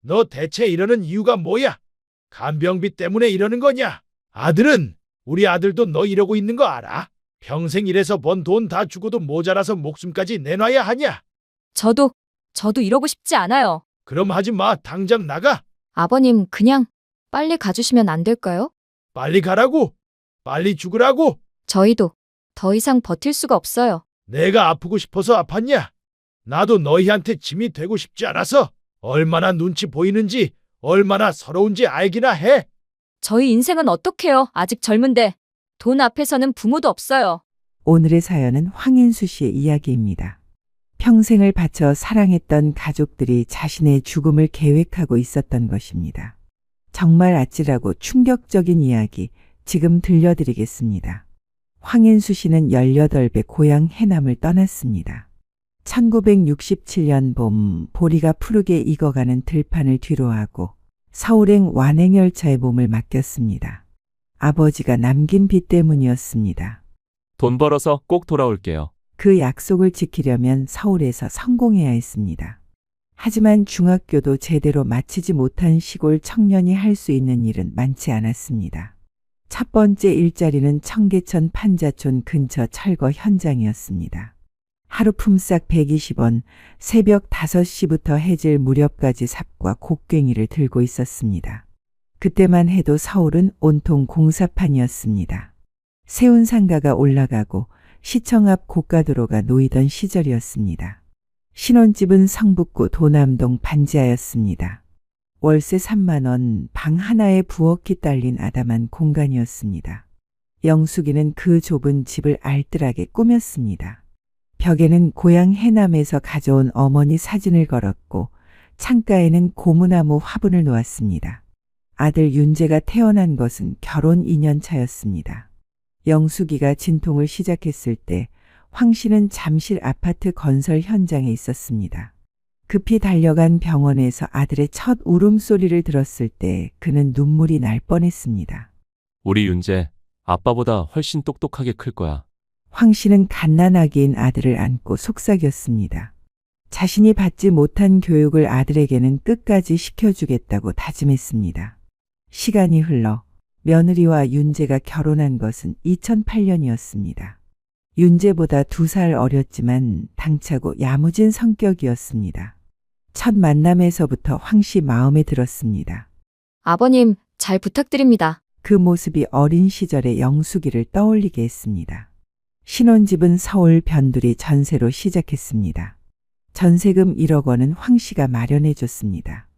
너 대체 이러는 이유가 뭐야? 간병비 때문에 이러는 거냐? 아들은, 우리 아들도 너 이러고 있는 거 알아? 평생 일해서 번 돈 다 주고도 모자라서 목숨까지 내놔야 하냐? 저도 이러고 싶지 않아요. 그럼 하지 마. 당장 나가. 아버님, 그냥 빨리 가주시면 안 될까요? 빨리 가라고. 빨리 죽으라고. 저희도 더 이상 버틸 수가 없어요. 내가 아프고 싶어서 아팠냐? 나도 너희한테 짐이 되고 싶지 않아서 얼마나 눈치 보이는지, 얼마나 서러운지 알기나 해. 저희 인생은 어떡해요? 아직 젊은데. 돈 앞에서는 부모도 없어요. 오늘의 사연은 황인수 씨의 이야기입니다. 평생을 바쳐 사랑했던 가족들이 자신의 죽음을 계획하고 있었던 것입니다. 정말 아찔하고 충격적인 이야기 지금 들려드리겠습니다. 황인수 씨는 18배 고향 해남을 떠났습니다. 1967년 봄 보리가 푸르게 익어가는 들판을 뒤로하고 서울행 완행열차에 몸을 맡겼습니다. 아버지가 남긴 빚 때문이었습니다. 돈 벌어서 꼭 돌아올게요. 그 약속을 지키려면 서울에서 성공해야 했습니다. 하지만 중학교도 제대로 마치지 못한 시골 청년이 할 수 있는 일은 많지 않았습니다. 첫 번째 일자리는 청계천 판자촌 근처 철거 현장이었습니다. 하루 품삯 120원, 새벽 5시부터 해질 무렵까지 삽과 곡괭이를 들고 있었습니다. 그때만 해도 서울은 온통 공사판이었습니다. 세운 상가가 올라가고 시청 앞 고가도로가 놓이던 시절이었습니다. 신혼집은 성북구 도남동 반지하였습니다. 월세 3만 원, 방 하나에 부엌이 딸린 아담한 공간이었습니다. 영숙이는 그 좁은 집을 알뜰하게 꾸몄습니다. 벽에는 고향 해남에서 가져온 어머니 사진을 걸었고 창가에는 고무나무 화분을 놓았습니다. 아들 윤재가 태어난 것은 결혼 2년 차였습니다. 영숙이가 진통을 시작했을 때 황 씨는 잠실 아파트 건설 현장에 있었습니다. 급히 달려간 병원에서 아들의 첫 울음소리를 들었을 때 그는 눈물이 날 뻔했습니다. 우리 윤재, 아빠보다 훨씬 똑똑하게 클 거야. 황 씨는 갓난아기인 아들을 안고 속삭였습니다. 자신이 받지 못한 교육을 아들에게는 끝까지 시켜주겠다고 다짐했습니다. 시간이 흘러 며느리와 윤재가 결혼한 것은 2008년이었습니다. 윤재보다 2살 어렸지만 당차고 야무진 성격이었습니다. 첫 만남에서부터 황 씨 마음에 들었습니다. 아버님, 잘 부탁드립니다. 그 모습이 어린 시절의 영숙이를 떠올리게 했습니다. 신혼집은 서울 변두리 전세로 시작했습니다. 전세금 1억 원은 황 씨가 마련해 줬습니다.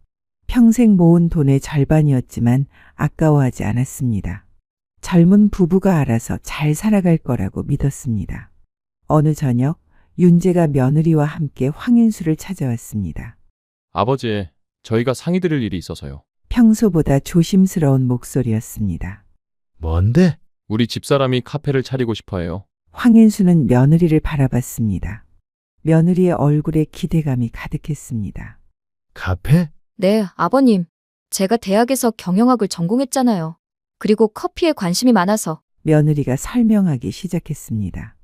평생 모은 돈의 절반이었지만 아까워하지 않았습니다. 젊은 부부가 알아서 잘 살아갈 거라고 믿었습니다. 어느 저녁 윤재가 며느리와 함께 황인수를 찾아왔습니다. 아버지, 저희가 상의 드릴 일이 있어서요. 평소보다 조심스러운 목소리였습니다. 뭔데? 우리 집사람이 카페를 차리고 싶어 해요. 황인수는 며느리를 바라봤습니다. 며느리의 얼굴에 기대감이 가득했습니다. 카페? 네, 아버님. 제가 대학에서 경영학을 전공했잖아요. 그리고 커피에 관심이 많아서 며느리가 설명하기 시작했습니다.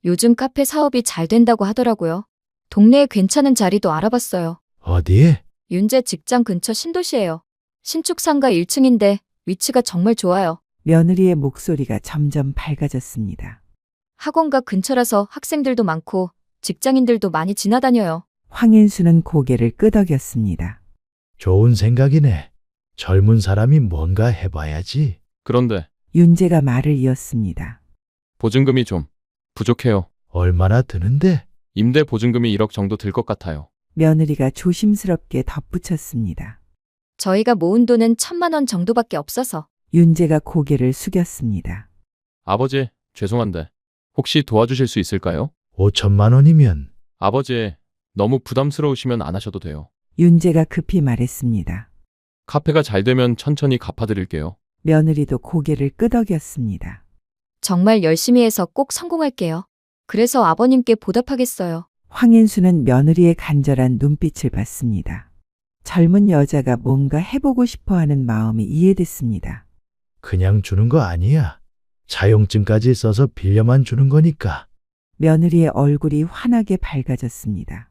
요즘 카페 사업이 잘 된다고 하더라고요. 동네에 괜찮은 자리도 알아봤어요. 어디에? 윤재 직장 근처 신도시예요. 신축 상가 1층인데 위치가 정말 좋아요. 며느리의 목소리가 점점 밝아졌습니다. 학원가 근처라서 학생들도 많고 직장인들도 많이 지나다녀요. 황인수는 고개를 끄덕였습니다. 좋은 생각이네. 젊은 사람이 뭔가 해봐야지. 그런데 윤재가 말을 이었습니다. 보증금이 좀 부족해요. 얼마나 드는데? 임대 보증금이 1억 정도 들 것 같아요. 며느리가 조심스럽게 덧붙였습니다. 저희가 모은 돈은 1,000만 원 정도밖에 없어서. 윤재가 고개를 숙였습니다. 아버지, 죄송한데 혹시 도와주실 수 있을까요? 5천만 원이면 아버지, 너무 부담스러우시면 안 하셔도 돼요. 윤재가 급히 말했습니다. 카페가 잘 되면 천천히 갚아드릴게요. 며느리도 고개를 끄덕였습니다. 정말 열심히 해서 꼭 성공할게요. 그래서 아버님께 보답하겠어요. 황인수는 며느리의 간절한 눈빛을 봤습니다. 젊은 여자가 뭔가 해보고 싶어하는 마음이 이해됐습니다. 그냥 주는 거 아니야. 자용증까지 써서 빌려만 주는 거니까. 며느리의 얼굴이 환하게 밝아졌습니다.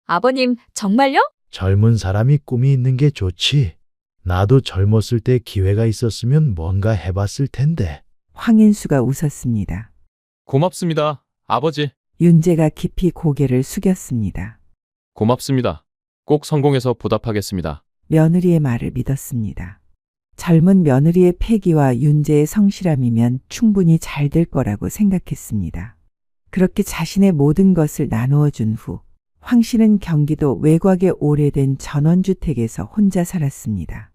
아버님, 정말요? 젊은 사람이 꿈이 있는 게 좋지. 나도 젊었을 때 기회가 있었으면 뭔가 해봤을 텐데. 황인수가 웃었습니다. 고맙습니다. 아버지. 윤재가 깊이 고개를 숙였습니다. 고맙습니다. 꼭 성공해서 보답하겠습니다. 며느리의 말을 믿었습니다. 젊은 며느리의 패기와 윤재의 성실함이면 충분히 잘 될 거라고 생각했습니다. 그렇게 자신의 모든 것을 나누어 준 후 황 씨는 경기도 외곽의 오래된 전원주택에서 혼자 살았습니다.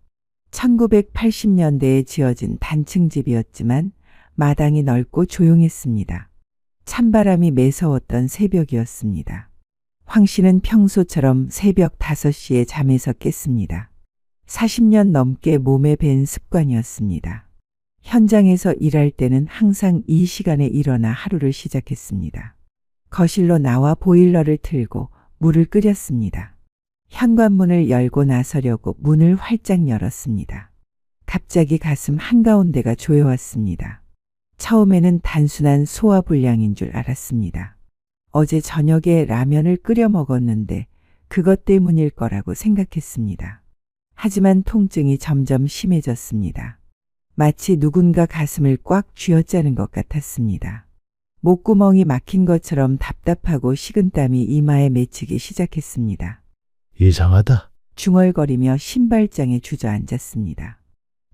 1980년대에 지어진 단층 집이었지만 마당이 넓고 조용했습니다. 찬바람이 매서웠던 새벽이었습니다. 황 씨는 평소처럼 새벽 5시에 잠에서 깼습니다. 40년 넘게 몸에 밴 습관이었습니다. 현장에서 일할 때는 항상 이 시간에 일어나 하루를 시작했습니다. 거실로 나와 보일러를 틀고 물을 끓였습니다. 현관문을 열고 나서려고 문을 활짝 열었습니다. 갑자기 가슴 한가운데가 조여왔습니다. 처음에는 단순한 소화불량인 줄 알았습니다. 어제 저녁에 라면을 끓여 먹었는데 그것 때문일 거라고 생각했습니다. 하지만 통증이 점점 심해졌습니다. 마치 누군가 가슴을 꽉 쥐어짜는 것 같았습니다. 목구멍이 막힌 것처럼 답답하고 식은땀이 이마에 맺히기 시작했습니다. 이상하다. 중얼거리며 신발장에 주저앉았습니다.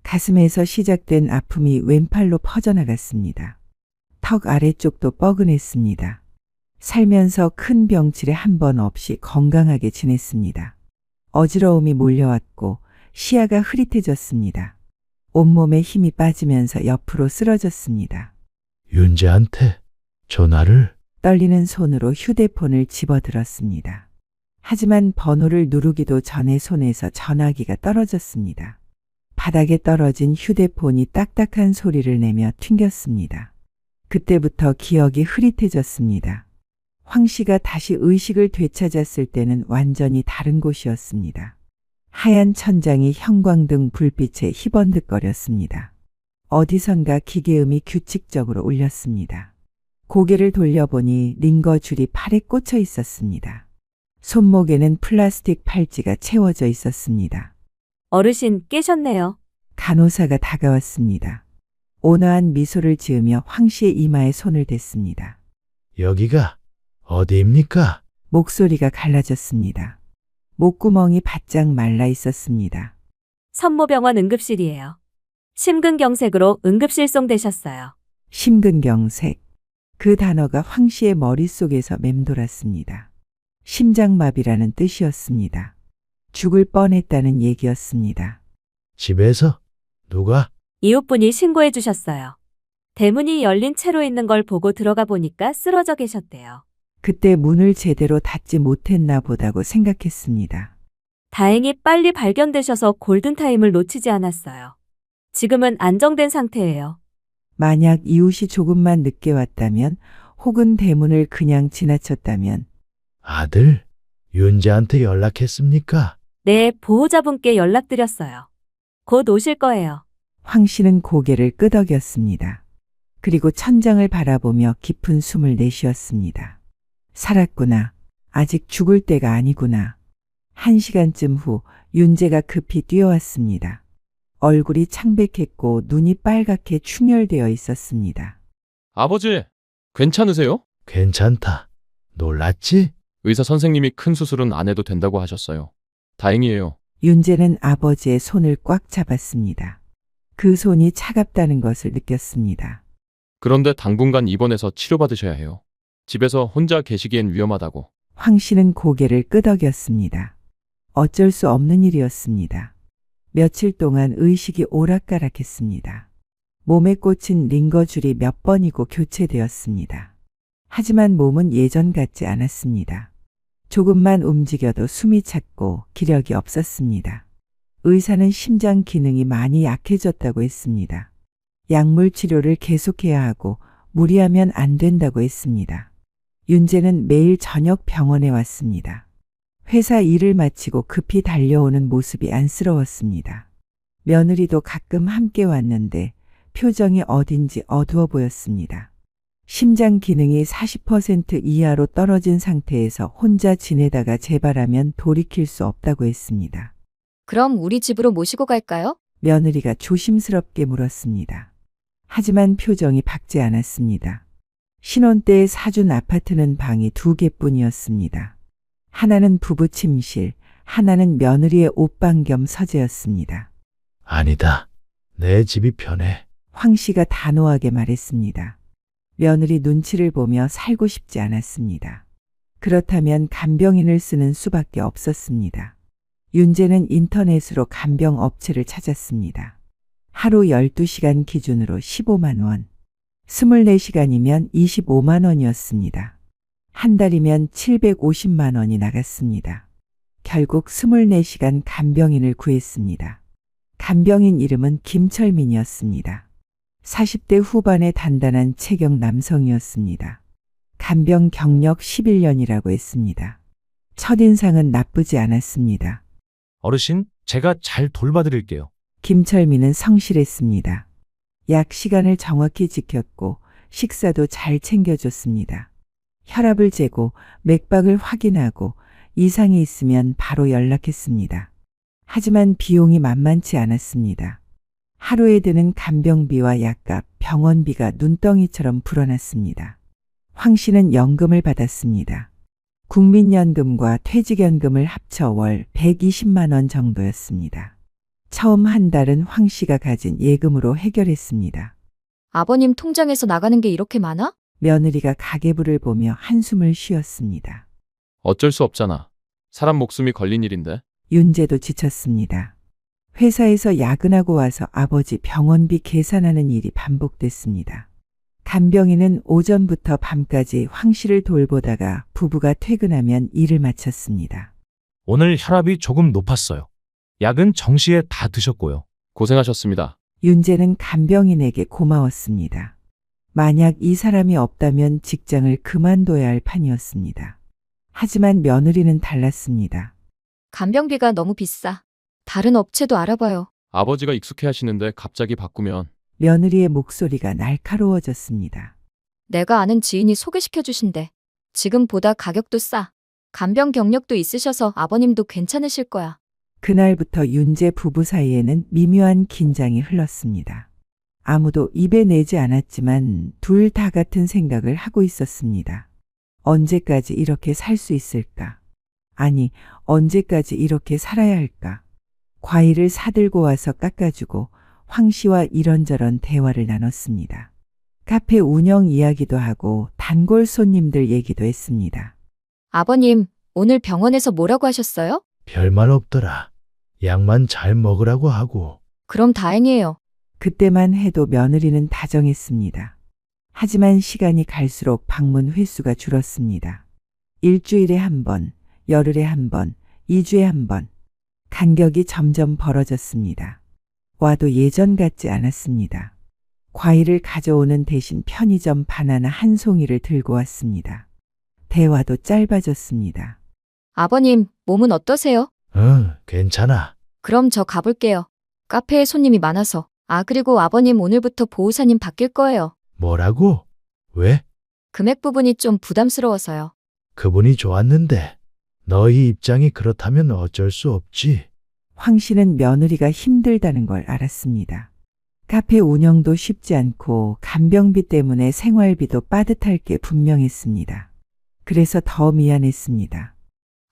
가슴에서 시작된 아픔이 왼팔로 퍼져나갔습니다. 턱 아래쪽도 뻐근했습니다. 살면서 큰 병치레 한 번 없이 건강하게 지냈습니다. 어지러움이 몰려왔고 시야가 흐릿해졌습니다. 온몸에 힘이 빠지면서 옆으로 쓰러졌습니다. 윤재한테 전화를. 떨리는 손으로 휴대폰을 집어들었습니다. 하지만 번호를 누르기도 전에 손에서 전화기가 떨어졌습니다. 바닥에 떨어진 휴대폰이 딱딱한 소리를 내며 튕겼습니다. 그때부터 기억이 흐릿해졌습니다. 황 씨가 다시 의식을 되찾았을 때는 완전히 다른 곳이었습니다. 하얀 천장이 형광등 불빛에 희번득거렸습니다. 어디선가 기계음이 규칙적으로 울렸습니다. 고개를 돌려보니 링거 줄이 팔에 꽂혀 있었습니다. 손목에는 플라스틱 팔찌가 채워져 있었습니다. 어르신 깨셨네요. 간호사가 다가왔습니다. 온화한 미소를 지으며 황 씨의 이마에 손을 댔습니다. 여기가 어디입니까? 목소리가 갈라졌습니다. 목구멍이 바짝 말라 있었습니다. 선모병원 응급실이에요. 심근경색으로 응급실송되셨어요. 심근경색. 그 단어가 황 씨의 머릿속에서 맴돌았습니다. 심장마비라는 뜻이었습니다. 죽을 뻔했다는 얘기였습니다. 집에서? 누가? 이웃분이 신고해 주셨어요. 대문이 열린 채로 있는 걸 보고 들어가 보니까 쓰러져 계셨대요. 그때 문을 제대로 닫지 못했나 보다고 생각했습니다. 다행히 빨리 발견되셔서 골든타임을 놓치지 않았어요. 지금은 안정된 상태예요. 만약 이웃이 조금만 늦게 왔다면 혹은 대문을 그냥 지나쳤다면 아들, 윤재한테 연락했습니까? 네, 보호자분께 연락드렸어요. 곧 오실 거예요. 황 씨는 고개를 끄덕였습니다. 그리고 천장을 바라보며 깊은 숨을 내쉬었습니다. 살았구나. 아직 죽을 때가 아니구나. 1시간쯤 후 윤재가 급히 뛰어왔습니다. 얼굴이 창백했고 눈이 빨갛게 충혈되어 있었습니다. 아버지, 괜찮으세요? 괜찮다. 놀랐지? 의사 선생님이 큰 수술은 안 해도 된다고 하셨어요. 다행이에요. 윤재는 아버지의 손을 꽉 잡았습니다. 그 손이 차갑다는 것을 느꼈습니다. 그런데 당분간 입원해서 치료받으셔야 해요. 집에서 혼자 계시기엔 위험하다고. 황 씨는 고개를 끄덕였습니다. 어쩔 수 없는 일이었습니다. 며칠 동안 의식이 오락가락했습니다. 몸에 꽂힌 링거줄이 몇 번이고 교체되었습니다. 하지만 몸은 예전 같지 않았습니다. 조금만 움직여도 숨이 찼고 기력이 없었습니다. 의사는 심장 기능이 많이 약해졌다고 했습니다. 약물 치료를 계속해야 하고 무리하면 안 된다고 했습니다. 윤재는 매일 저녁 병원에 왔습니다. 회사 일을 마치고 급히 달려오는 모습이 안쓰러웠습니다. 며느리도 가끔 함께 왔는데 표정이 어딘지 어두워 보였습니다. 심장 기능이 40% 이하로 떨어진 상태에서 혼자 지내다가 재발하면 돌이킬 수 없다고 했습니다. 그럼 우리 집으로 모시고 갈까요? 며느리가 조심스럽게 물었습니다. 하지만 표정이 밝지 않았습니다. 신혼 때 사준 아파트는 방이 2개뿐이었습니다. 하나는 부부 침실, 하나는 며느리의 옷방 겸 서재였습니다. 아니다. 내 집이 편해. 황 씨가 단호하게 말했습니다. 며느리 눈치를 보며 살고 싶지 않았습니다. 그렇다면 간병인을 쓰는 수밖에 없었습니다. 윤재는 인터넷으로 간병 업체를 찾았습니다. 하루 12시간 기준으로 15만 원, 24시간이면 25만 원이었습니다. 한 달이면 750만 원이 나갔습니다. 결국 24시간 간병인을 구했습니다. 간병인 이름은 김철민이었습니다. 40대 후반의 단단한 체격 남성이었습니다. 간병 경력 11년이라고 했습니다. 첫인상은 나쁘지 않았습니다. 어르신, 제가 잘 돌봐드릴게요. 김철민은 성실했습니다. 약 시간을 정확히 지켰고 식사도 잘 챙겨줬습니다. 혈압을 재고 맥박을 확인하고 이상이 있으면 바로 연락했습니다. 하지만 비용이 만만치 않았습니다. 하루에 드는 간병비와 약값, 병원비가 눈덩이처럼 불어났습니다. 황 씨는 연금을 받았습니다. 국민연금과 퇴직연금을 합쳐 월 120만 원 정도였습니다. 처음 한 달은 황 씨가 가진 예금으로 해결했습니다. 아버님 통장에서 나가는 게 이렇게 많아? 며느리가 가계부를 보며 한숨을 쉬었습니다. 어쩔 수 없잖아. 사람 목숨이 걸린 일인데. 윤재도 지쳤습니다. 회사에서 야근하고 와서 아버지 병원비 계산하는 일이 반복됐습니다. 간병인은 오전부터 밤까지 황 씨를 돌보다가 부부가 퇴근하면 일을 마쳤습니다. 오늘 혈압이 조금 높았어요. 약은 정시에 다 드셨고요. 고생하셨습니다. 윤재는 간병인에게 고마웠습니다. 만약 이 사람이 없다면 직장을 그만둬야 할 판이었습니다. 하지만 며느리는 달랐습니다. 간병비가 너무 비싸. 다른 업체도 알아봐요. 아버지가 익숙해 하시는데 갑자기 바꾸면 며느리의 목소리가 날카로워졌습니다. 내가 아는 지인이 소개시켜 주신대. 지금보다 가격도 싸. 간병 경력도 있으셔서 아버님도 괜찮으실 거야. 그날부터 윤재 부부 사이에는 미묘한 긴장이 흘렀습니다. 아무도 입에 내지 않았지만 둘 다 같은 생각을 하고 있었습니다. 언제까지 이렇게 살 수 있을까? 아니, 언제까지 이렇게 살아야 할까? 과일을 사들고 와서 깎아주고 황 씨와 이런저런 대화를 나눴습니다. 카페 운영 이야기도 하고 단골 손님들 얘기도 했습니다. 아버님, 오늘 병원에서 뭐라고 하셨어요? 별말 없더라. 약만 잘 먹으라고 하고. 그럼 다행이에요. 그때만 해도 며느리는 다정했습니다. 하지만 시간이 갈수록 방문 횟수가 줄었습니다. 일주일에 한 번, 열흘에 한 번, 2주에 한 번. 간격이 점점 벌어졌습니다. 와도 예전 같지 않았습니다. 과일을 가져오는 대신 편의점 바나나 한 송이를 들고 왔습니다. 대화도 짧아졌습니다. 아버님, 몸은 어떠세요? 응, 괜찮아. 그럼 저 가볼게요. 카페에 손님이 많아서. 아, 그리고 아버님 오늘부터 보호사님 바뀔 거예요. 뭐라고? 왜? 금액 부분이 좀 부담스러워서요. 그분이 좋았는데. 너희 입장이 그렇다면 어쩔 수 없지. 황 씨는 며느리가 힘들다는 걸 알았습니다. 카페 운영도 쉽지 않고 간병비 때문에 생활비도 빠듯할 게 분명했습니다. 그래서 더 미안했습니다.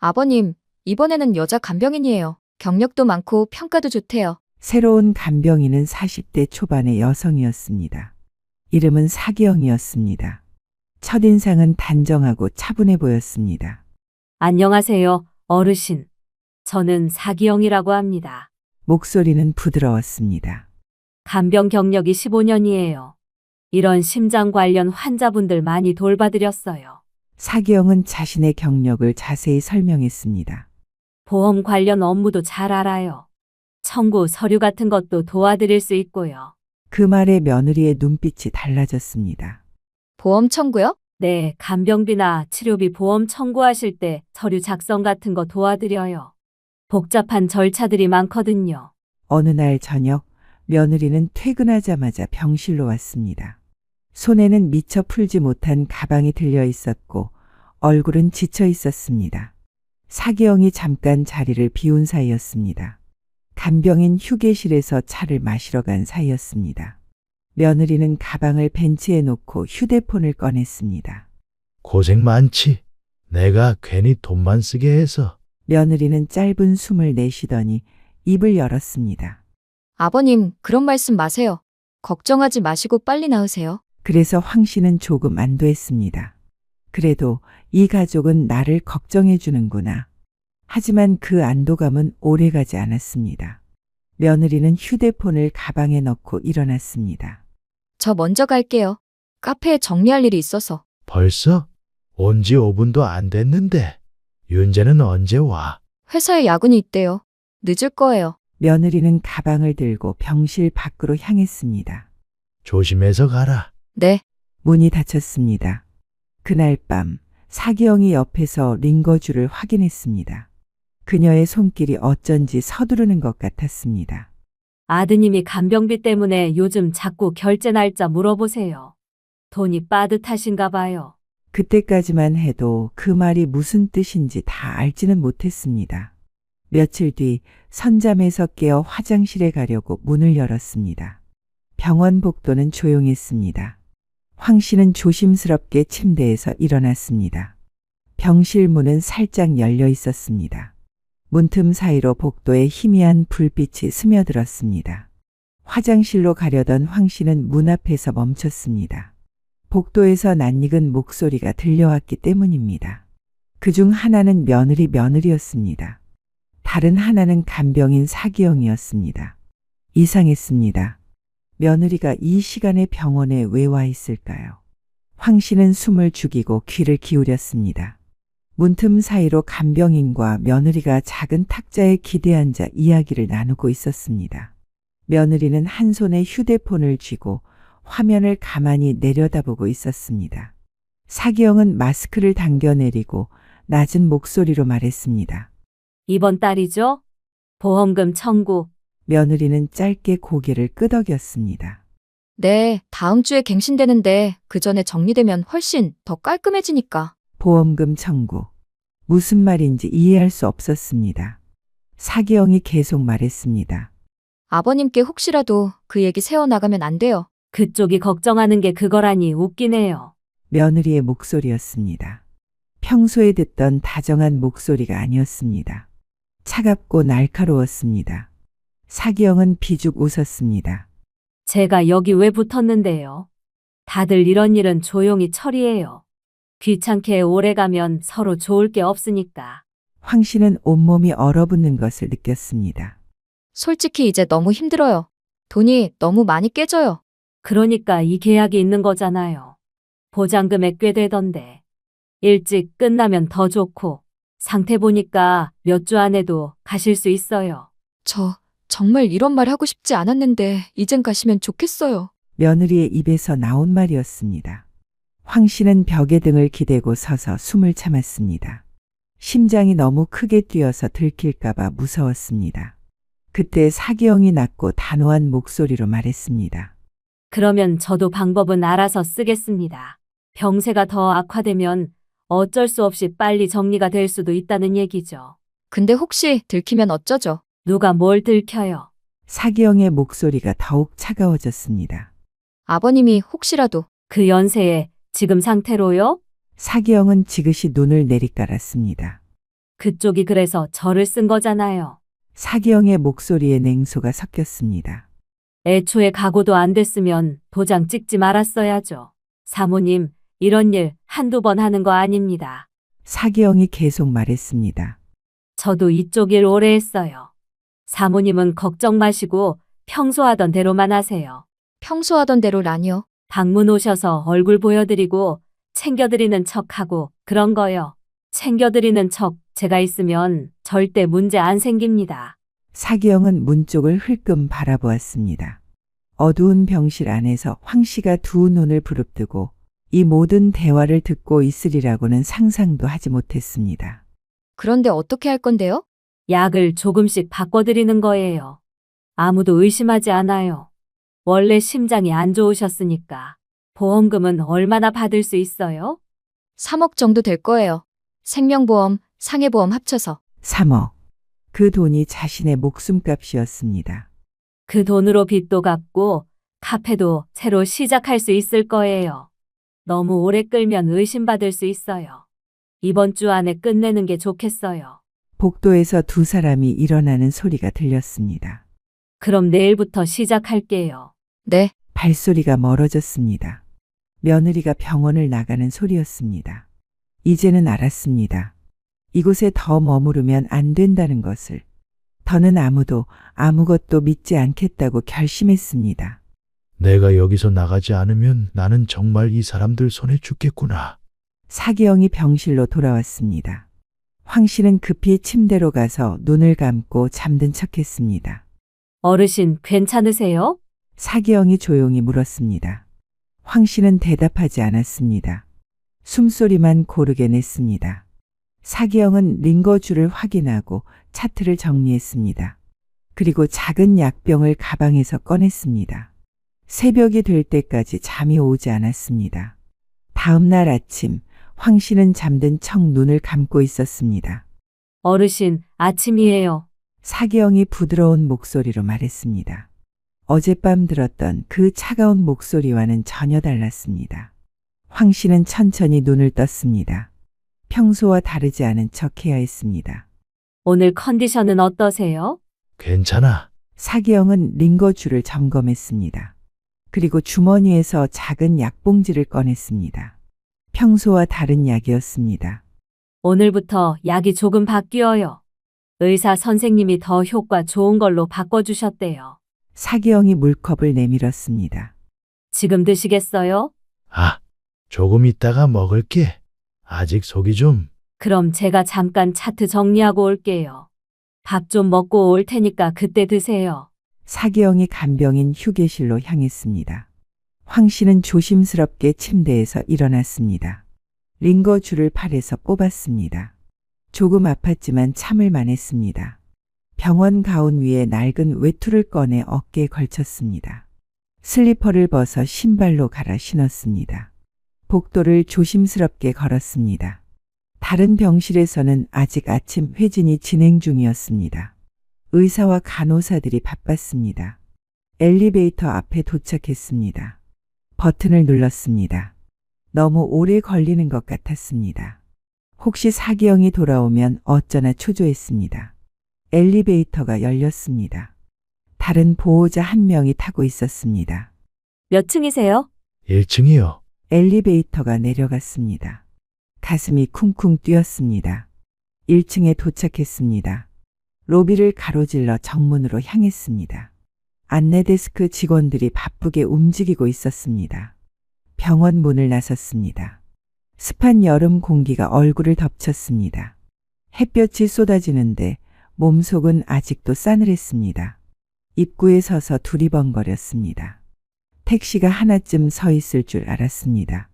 아버님, 이번에는 여자 간병인이에요. 경력도 많고 평가도 좋대요. 새로운 간병인은 40대 초반의 여성이었습니다. 이름은 사기영이었습니다. 첫인상은 단정하고 차분해 보였습니다. 안녕하세요, 어르신. 저는 사기영이라고 합니다. 목소리는 부드러웠습니다. 간병 경력이 15년이에요. 이런 심장 관련 환자분들 많이 돌봐드렸어요. 사기영은 자신의 경력을 자세히 설명했습니다. 보험 관련 업무도 잘 알아요. 청구 서류 같은 것도 도와드릴 수 있고요. 그 말에 며느리의 눈빛이 달라졌습니다. 보험 청구요? 네, 간병비나 치료비 보험 청구하실 때 서류 작성 같은 거 도와드려요. 복잡한 절차들이 많거든요. 어느 날 저녁 며느리는 퇴근하자마자 병실로 왔습니다. 손에는 미처 풀지 못한 가방이 들려 있었고 얼굴은 지쳐 있었습니다. 사기영이 잠깐 자리를 비운 사이였습니다. 간병인 휴게실에서 차를 마시러 간 사이였습니다. 며느리는 가방을 벤치에 놓고 휴대폰을 꺼냈습니다. 고생 많지. 내가 괜히 돈만 쓰게 해서. 며느리는 짧은 숨을 내쉬더니 입을 열었습니다. 아버님, 그런 말씀 마세요. 걱정하지 마시고 빨리 나으세요. 그래서 황 씨는 조금 안도했습니다. 그래도 이 가족은 나를 걱정해 주는구나. 하지만 그 안도감은 오래가지 않았습니다. 며느리는 휴대폰을 가방에 넣고 일어났습니다. 저 먼저 갈게요. 카페에 정리할 일이 있어서. 벌써? 온 지 5분도 안 됐는데. 윤재는 언제 와? 회사에 야근이 있대요. 늦을 거예요. 며느리는 가방을 들고 병실 밖으로 향했습니다. 조심해서 가라. 네. 문이 닫혔습니다. 그날 밤 사기영이 옆에서 링거줄을 확인했습니다. 그녀의 손길이 어쩐지 서두르는 것 같았습니다. 아드님이 간병비 때문에 요즘 자꾸 결제 날짜 물어보세요. 돈이 빠듯하신가 봐요. 그때까지만 해도 그 말이 무슨 뜻인지 다 알지는 못했습니다. 며칠 뒤 선잠에서 깨어 화장실에 가려고 문을 열었습니다. 병원 복도는 조용했습니다. 황 씨는 조심스럽게 침대에서 일어났습니다. 병실 문은 살짝 열려 있었습니다. 문틈 사이로 복도에 희미한 불빛이 스며들었습니다. 화장실로 가려던 황 씨는 문 앞에서 멈췄습니다. 복도에서 낯익은 목소리가 들려왔기 때문입니다. 그중 하나는 며느리였습니다. 다른 하나는 간병인 사기영이었습니다. 이상했습니다. 며느리가 이 시간에 병원에 왜 와 있을까요? 황 씨는 숨을 죽이고 귀를 기울였습니다. 문틈 사이로 간병인과 며느리가 작은 탁자에 기대앉아 이야기를 나누고 있었습니다. 며느리는 한 손에 휴대폰을 쥐고 화면을 가만히 내려다보고 있었습니다. 사기영은 마스크를 당겨내리고 낮은 목소리로 말했습니다. 이번 달이죠? 보험금 청구. 며느리는 짧게 고개를 끄덕였습니다. 네, 다음 주에 갱신되는데 그 전에 정리되면 훨씬 더 깔끔해지니까. 보험금 청구. 무슨 말인지 이해할 수 없었습니다. 사기영이 계속 말했습니다. 아버님께 혹시라도 그 얘기 세워나가면 안 돼요. 그쪽이 걱정하는 게 그거라니 웃기네요. 며느리의 목소리였습니다. 평소에 듣던 다정한 목소리가 아니었습니다. 차갑고 날카로웠습니다. 사기영은 비죽 웃었습니다. 제가 여기 왜 붙었는데요? 다들 이런 일은 조용히 처리해요. 귀찮게 오래 가면 서로 좋을 게 없으니까. 황 씨는 온몸이 얼어붙는 것을 느꼈습니다. 솔직히 이제 너무 힘들어요. 돈이 너무 많이 깨져요. 그러니까 이 계약이 있는 거잖아요. 보장금액 꽤 되던데. 일찍 끝나면 더 좋고, 상태 보니까 몇 주 안에도 가실 수 있어요. 저 정말 이런 말 하고 싶지 않았는데 이젠 가시면 좋겠어요. 며느리의 입에서 나온 말이었습니다. 황 씨는 벽에 등을 기대고 서서 숨을 참았습니다. 심장이 너무 크게 뛰어서 들킬까봐 무서웠습니다. 그때 사기영이 낮고 단호한 목소리로 말했습니다. 그러면 저도 방법은 알아서 쓰겠습니다. 병세가 더 악화되면 어쩔 수 없이 빨리 정리가 될 수도 있다는 얘기죠. 근데 혹시 들키면 어쩌죠? 누가 뭘 들켜요? 사기영의 목소리가 더욱 차가워졌습니다. 아버님이 혹시라도 그 연세에 지금 상태로요? 사기영은 지그시 눈을 내리깔았습니다. 그쪽이 그래서 저를 쓴 거잖아요. 사기영의 목소리에 냉소가 섞였습니다. 애초에 각오도 안 됐으면 도장 찍지 말았어야죠. 사모님, 이런 일 한두 번 하는 거 아닙니다. 사기영이 계속 말했습니다. 저도 이쪽 일 오래 했어요. 사모님은 걱정 마시고 평소 하던 대로만 하세요. 평소 하던 대로라니요. 방문 오셔서 얼굴 보여드리고 챙겨드리는 척하고 그런 거요. 챙겨드리는 척 제가 있으면 절대 문제 안 생깁니다. 사기영은 문 쪽을 흘끔 바라보았습니다. 어두운 병실 안에서 황 씨가 두 눈을 부릅뜨고 이 모든 대화를 듣고 있으리라고는 상상도 하지 못했습니다. 그런데 어떻게 할 건데요? 약을 조금씩 바꿔드리는 거예요. 아무도 의심하지 않아요. 원래 심장이 안 좋으셨으니까. 보험금은 얼마나 받을 수 있어요? 3억 정도 될 거예요. 생명보험, 상해보험 합쳐서. 3억. 그 돈이 자신의 목숨값이었습니다. 그 돈으로 빚도 갚고 카페도 새로 시작할 수 있을 거예요. 너무 오래 끌면 의심받을 수 있어요. 이번 주 안에 끝내는 게 좋겠어요. 복도에서 두 사람이 일어나는 소리가 들렸습니다. 그럼 내일부터 시작할게요. 네, 발소리가 멀어졌습니다. 며느리가 병원을 나가는 소리였습니다. 이제는 알았습니다. 이곳에 더 머무르면 안 된다는 것을. 더는 아무도 아무것도 믿지 않겠다고 결심했습니다. 내가 여기서 나가지 않으면 나는 정말 이 사람들 손에 죽겠구나. 사기영이 병실로 돌아왔습니다. 황 씨는 급히 침대로 가서 눈을 감고 잠든 척했습니다. 어르신 괜찮으세요? 사기영이 조용히 물었습니다. 황 씨는 대답하지 않았습니다. 숨소리만 고르게 냈습니다. 사기영은 링거줄을 확인하고 차트를 정리했습니다. 그리고 작은 약병을 가방에서 꺼냈습니다. 새벽이 될 때까지 잠이 오지 않았습니다. 다음 날 아침 황 씨는 잠든 척 눈을 감고 있었습니다. 어르신 아침이에요. 사기영이 부드러운 목소리로 말했습니다. 어젯밤 들었던 그 차가운 목소리와는 전혀 달랐습니다. 황 씨는 천천히 눈을 떴습니다. 평소와 다르지 않은 척해야 했습니다. 오늘 컨디션은 어떠세요? 괜찮아. 사기영은 링거줄을 점검했습니다. 그리고 주머니에서 작은 약봉지를 꺼냈습니다. 평소와 다른 약이었습니다. 오늘부터 약이 조금 바뀌어요. 의사 선생님이 더 효과 좋은 걸로 바꿔주셨대요. 사기영이 물컵을 내밀었습니다. 지금 드시겠어요? 아, 조금 있다가 먹을게. 아직 속이 좀. 그럼 제가 잠깐 차트 정리하고 올게요. 밥 좀 먹고 올 테니까 그때 드세요. 사기영이 간병인 휴게실로 향했습니다. 황 씨는 조심스럽게 침대에서 일어났습니다. 링거줄을 팔에서 뽑았습니다. 조금 아팠지만 참을 만했습니다. 병원 가운 위에 낡은 외투를 꺼내 어깨에 걸쳤습니다. 슬리퍼를 벗어 신발로 갈아 신었습니다. 복도를 조심스럽게 걸었습니다. 다른 병실에서는 아직 아침 회진이 진행 중이었습니다. 의사와 간호사들이 바빴습니다. 엘리베이터 앞에 도착했습니다. 버튼을 눌렀습니다. 너무 오래 걸리는 것 같았습니다. 혹시 사기영이 돌아오면 어쩌나 초조했습니다. 엘리베이터가 열렸습니다. 다른 보호자 한 명이 타고 있었습니다. 몇 층이세요? 1층이요. 엘리베이터가 내려갔습니다. 가슴이 쿵쿵 뛰었습니다. 1층에 도착했습니다. 로비를 가로질러 정문으로 향했습니다. 안내데스크 직원들이 바쁘게 움직이고 있었습니다. 병원 문을 나섰습니다. 습한 여름 공기가 얼굴을 덮쳤습니다. 햇볕이 쏟아지는데 몸속은 아직도 싸늘했습니다. 입구에 서서 두리번거렸습니다. 택시가 하나쯤 서 있을 줄 알았습니다.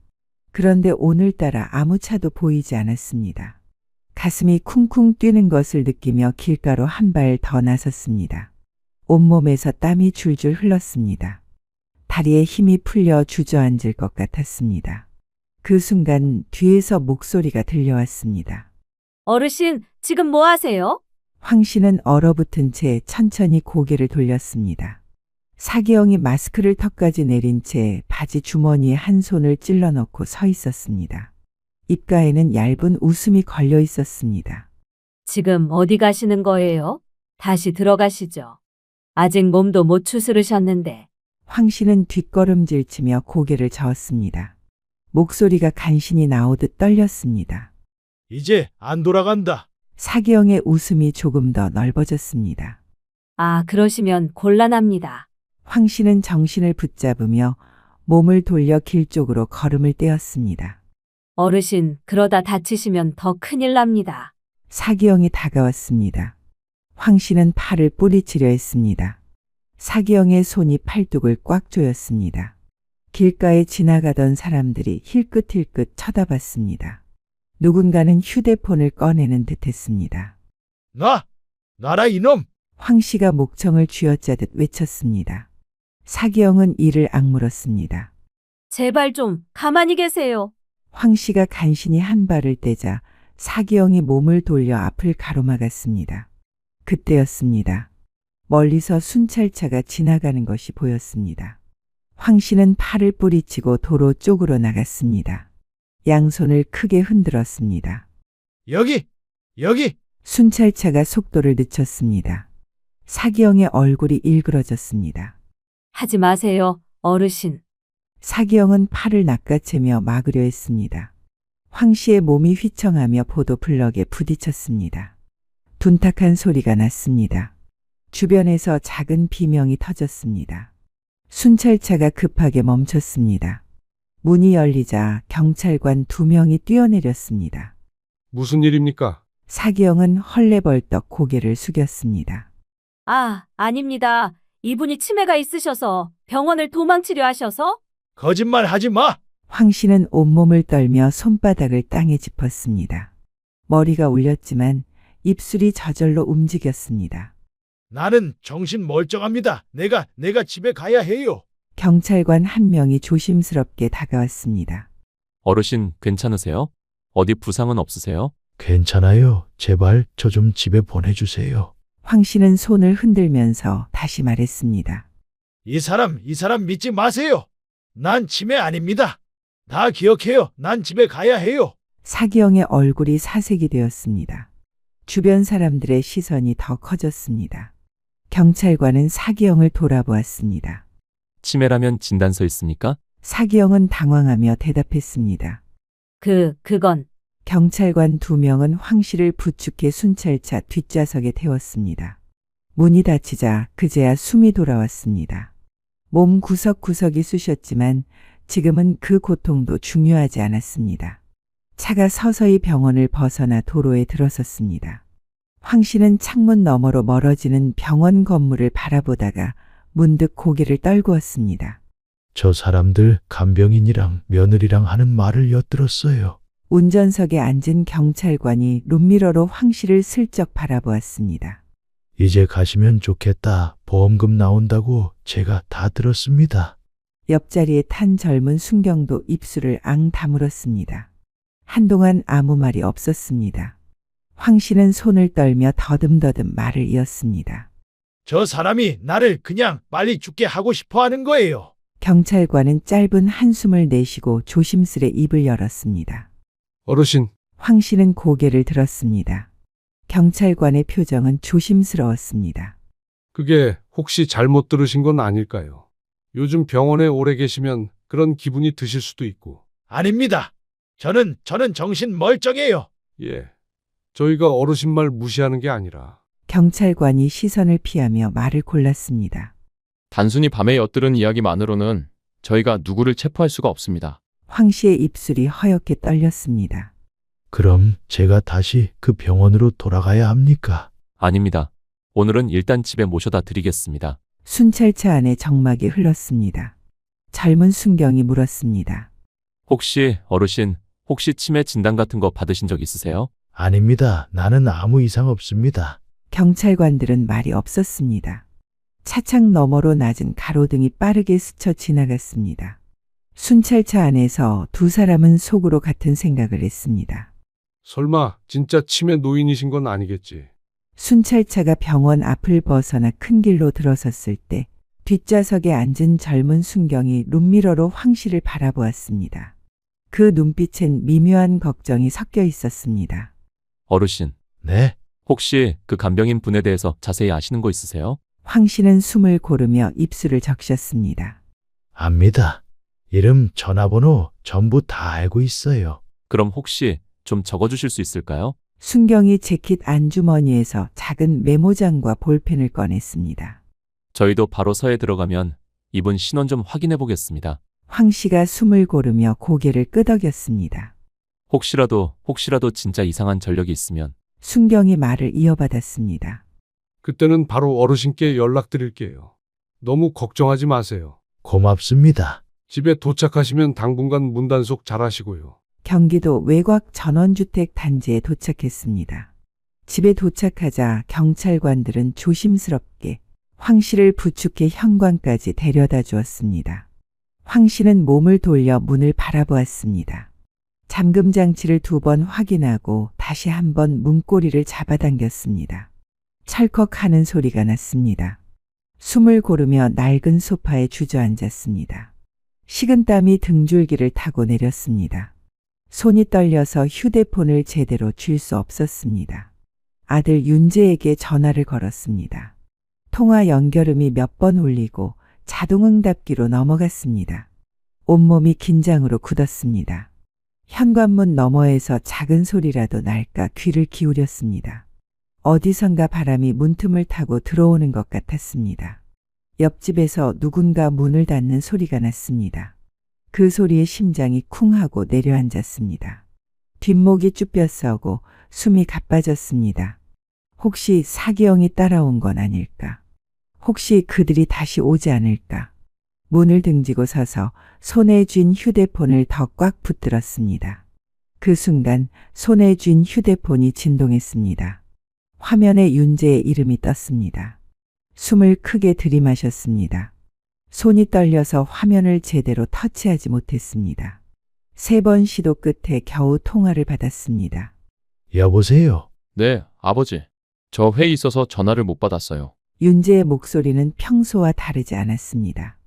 그런데 오늘따라 아무 차도 보이지 않았습니다. 가슴이 쿵쿵 뛰는 것을 느끼며 길가로 한 발 더 나섰습니다. 온몸에서 땀이 줄줄 흘렀습니다. 다리에 힘이 풀려 주저앉을 것 같았습니다. 그 순간 뒤에서 목소리가 들려왔습니다. 어르신, 지금 뭐 하세요? 황 씨는 얼어붙은 채 천천히 고개를 돌렸습니다. 사기영이 마스크를 턱까지 내린 채 바지 주머니에 한 손을 찔러 넣고 서 있었습니다. 입가에는 얇은 웃음이 걸려 있었습니다. 지금 어디 가시는 거예요? 다시 들어가시죠. 아직 몸도 못 추스르셨는데. 황 씨는 뒷걸음질치며 고개를 저었습니다. 목소리가 간신히 나오듯 떨렸습니다. 이제 안 돌아간다. 사기영의 웃음이 조금 더 넓어졌습니다. 아, 그러시면 곤란합니다. 황 씨는 정신을 붙잡으며 몸을 돌려 길 쪽으로 걸음을 떼었습니다. 어르신, 그러다 다치시면 더 큰일 납니다. 사기영이 다가왔습니다. 황 씨는 팔을 뿌리치려 했습니다. 사기영의 손이 팔뚝을 꽉 조였습니다. 길가에 지나가던 사람들이 힐끗힐끗 쳐다봤습니다. 누군가는 휴대폰을 꺼내는 듯했습니다. 놔라 이놈! 황 씨가 목청을 쥐어짜듯 외쳤습니다. 사기영은 이를 악물었습니다. 제발 좀 가만히 계세요. 황 씨가 간신히 한 발을 떼자 사기영이 몸을 돌려 앞을 가로막았습니다. 그때였습니다. 멀리서 순찰차가 지나가는 것이 보였습니다. 황 씨는 팔을 뿌리치고 도로 쪽으로 나갔습니다. 양손을 크게 흔들었습니다. 여기! 여기! 순찰차가 속도를 늦췄습니다. 사기영의 얼굴이 일그러졌습니다. 하지 마세요, 어르신. 사기영은 팔을 낚아채며 막으려 했습니다. 황 씨의 몸이 휘청하며 보도 블럭에 부딪혔습니다. 둔탁한 소리가 났습니다. 주변에서 작은 비명이 터졌습니다. 순찰차가 급하게 멈췄습니다. 문이 열리자 경찰관 2명이 뛰어내렸습니다. 무슨 일입니까? 사기영은 헐레벌떡 고개를 숙였습니다. 아, 아닙니다. 이분이 치매가 있으셔서 병원을 도망치려 하셔서? 거짓말 하지 마! 황 씨는 온몸을 떨며 손바닥을 땅에 짚었습니다. 머리가 울렸지만 입술이 저절로 움직였습니다. 나는 정신 멀쩡합니다. 내가 집에 가야 해요. 경찰관 한 명이 조심스럽게 다가왔습니다. 어르신 괜찮으세요? 어디 부상은 없으세요? 괜찮아요. 제발 저 좀 집에 보내주세요. 황 씨는 손을 흔들면서 다시 말했습니다. 이 사람 믿지 마세요. 난 치매 아닙니다. 다 기억해요. 난 집에 가야 해요. 사기영의 얼굴이 사색이 되었습니다. 주변 사람들의 시선이 더 커졌습니다. 경찰관은 사기영을 돌아보았습니다. 치매라면 진단서 있습니까? 사기영은 당황하며 대답했습니다. 그건 경찰관 2명은 황 씨를 부축해 순찰차 뒷좌석에 태웠습니다. 문이 닫히자 그제야 숨이 돌아왔습니다. 몸 구석구석이 쑤셨지만 지금은 그 고통도 중요하지 않았습니다. 차가 서서히 병원을 벗어나 도로에 들어섰습니다. 황 씨는 창문 너머로 멀어지는 병원 건물을 바라보다가 문득 고개를 떨구었습니다. 저 사람들 간병인이랑 며느리랑 하는 말을 엿들었어요. 운전석에 앉은 경찰관이 룸미러로 황 씨를 슬쩍 바라보았습니다. 이제 가시면 좋겠다. 보험금 나온다고 제가 다 들었습니다. 옆자리에 탄 젊은 순경도 입술을 앙 다물었습니다. 한동안 아무 말이 없었습니다. 황 씨는 손을 떨며 더듬더듬 말을 이었습니다. 저 사람이 나를 그냥 빨리 죽게 하고 싶어 하는 거예요. 경찰관은 짧은 한숨을 내쉬고 조심스레 입을 열었습니다. 어르신, 황 씨는 고개를 들었습니다. 경찰관의 표정은 조심스러웠습니다. 그게 혹시 잘못 들으신 건 아닐까요? 요즘 병원에 오래 계시면 그런 기분이 드실 수도 있고. 아닙니다. 저는 정신 멀쩡해요. 예. 저희가 어르신 말 무시하는 게 아니라. 경찰관이 시선을 피하며 말을 골랐습니다. 단순히 밤에 엿들은 이야기만으로는 저희가 누구를 체포할 수가 없습니다. 황 씨의 입술이 허옇게 떨렸습니다. 그럼 제가 다시 그 병원으로 돌아가야 합니까? 아닙니다. 오늘은 일단 집에 모셔다 드리겠습니다. 순찰차 안에 정막이 흘렀습니다. 젊은 순경이 물었습니다. 혹시 어르신, 혹시 치매 진단 같은 거 받으신 적 있으세요? 아닙니다. 나는 아무 이상 없습니다. 경찰관들은 말이 없었습니다. 차창 너머로 낮은 가로등이 빠르게 스쳐 지나갔습니다. 순찰차 안에서 2 사람은 속으로 같은 생각을 했습니다. 설마 진짜 치매 노인이신 건 아니겠지? 순찰차가 병원 앞을 벗어나 큰 길로 들어섰을 때 뒷좌석에 앉은 젊은 순경이 룸미러로 황 씨를 바라보았습니다. 그 눈빛엔 미묘한 걱정이 섞여 있었습니다. 어르신, 네, 혹시 그 간병인 분에 대해서 자세히 아시는 거 있으세요? 황 씨는 숨을 고르며 입술을 적셨습니다. 압니다. 이름, 전화번호 전부 다 알고 있어요. 그럼 혹시 좀 적어주실 수 있을까요? 순경이 재킷 안주머니에서 작은 메모장과 볼펜을 꺼냈습니다. 저희도 바로 서에 들어가면 이분 신원 좀 확인해 보겠습니다. 황 씨가 숨을 고르며 고개를 끄덕였습니다. 혹시라도 진짜 이상한 전력이 있으면 순경이 말을 이어받았습니다. 그때는 바로 어르신께 연락드릴게요. 너무 걱정하지 마세요. 고맙습니다. 집에 도착하시면 당분간 문단속 잘 하시고요. 경기도 외곽 전원주택 단지에 도착했습니다. 집에 도착하자 경찰관들은 조심스럽게 황 씨를 부축해 현관까지 데려다 주었습니다. 황 씨는 몸을 돌려 문을 바라보았습니다. 잠금 장치를 2번 확인하고 다시 한번 문고리를 잡아당겼습니다. 찰컥하는 소리가 났습니다. 숨을 고르며 낡은 소파에 주저앉았습니다. 식은땀이 등줄기를 타고 내렸습니다. 손이 떨려서 휴대폰을 제대로 쥘 수 없었습니다. 아들 윤재에게 전화를 걸었습니다. 통화 연결음이 몇 번 울리고 자동응답기로 넘어갔습니다. 온몸이 긴장으로 굳었습니다. 현관문 너머에서 작은 소리라도 날까 귀를 기울였습니다. 어디선가 바람이 문틈을 타고 들어오는 것 같았습니다. 옆집에서 누군가 문을 닫는 소리가 났습니다. 그 소리에 심장이 쿵 하고 내려앉았습니다. 뒷목이 쭈뼛서고 숨이 가빠졌습니다. 혹시 사기형이 따라온 건 아닐까? 혹시 그들이 다시 오지 않을까? 문을 등지고 서서 손에 쥔 휴대폰을 더 꽉 붙들었습니다. 그 순간 손에 쥔 휴대폰이 진동했습니다. 화면에 윤재의 이름이 떴습니다. 숨을 크게 들이마셨습니다. 손이 떨려서 화면을 제대로 터치하지 못했습니다. 3번 시도 끝에 겨우 통화를 받았습니다. 여보세요. 네, 아버지. 저 회의 있어서 전화를 못 받았어요. 윤재의 목소리는 평소와 다르지 않았습니다.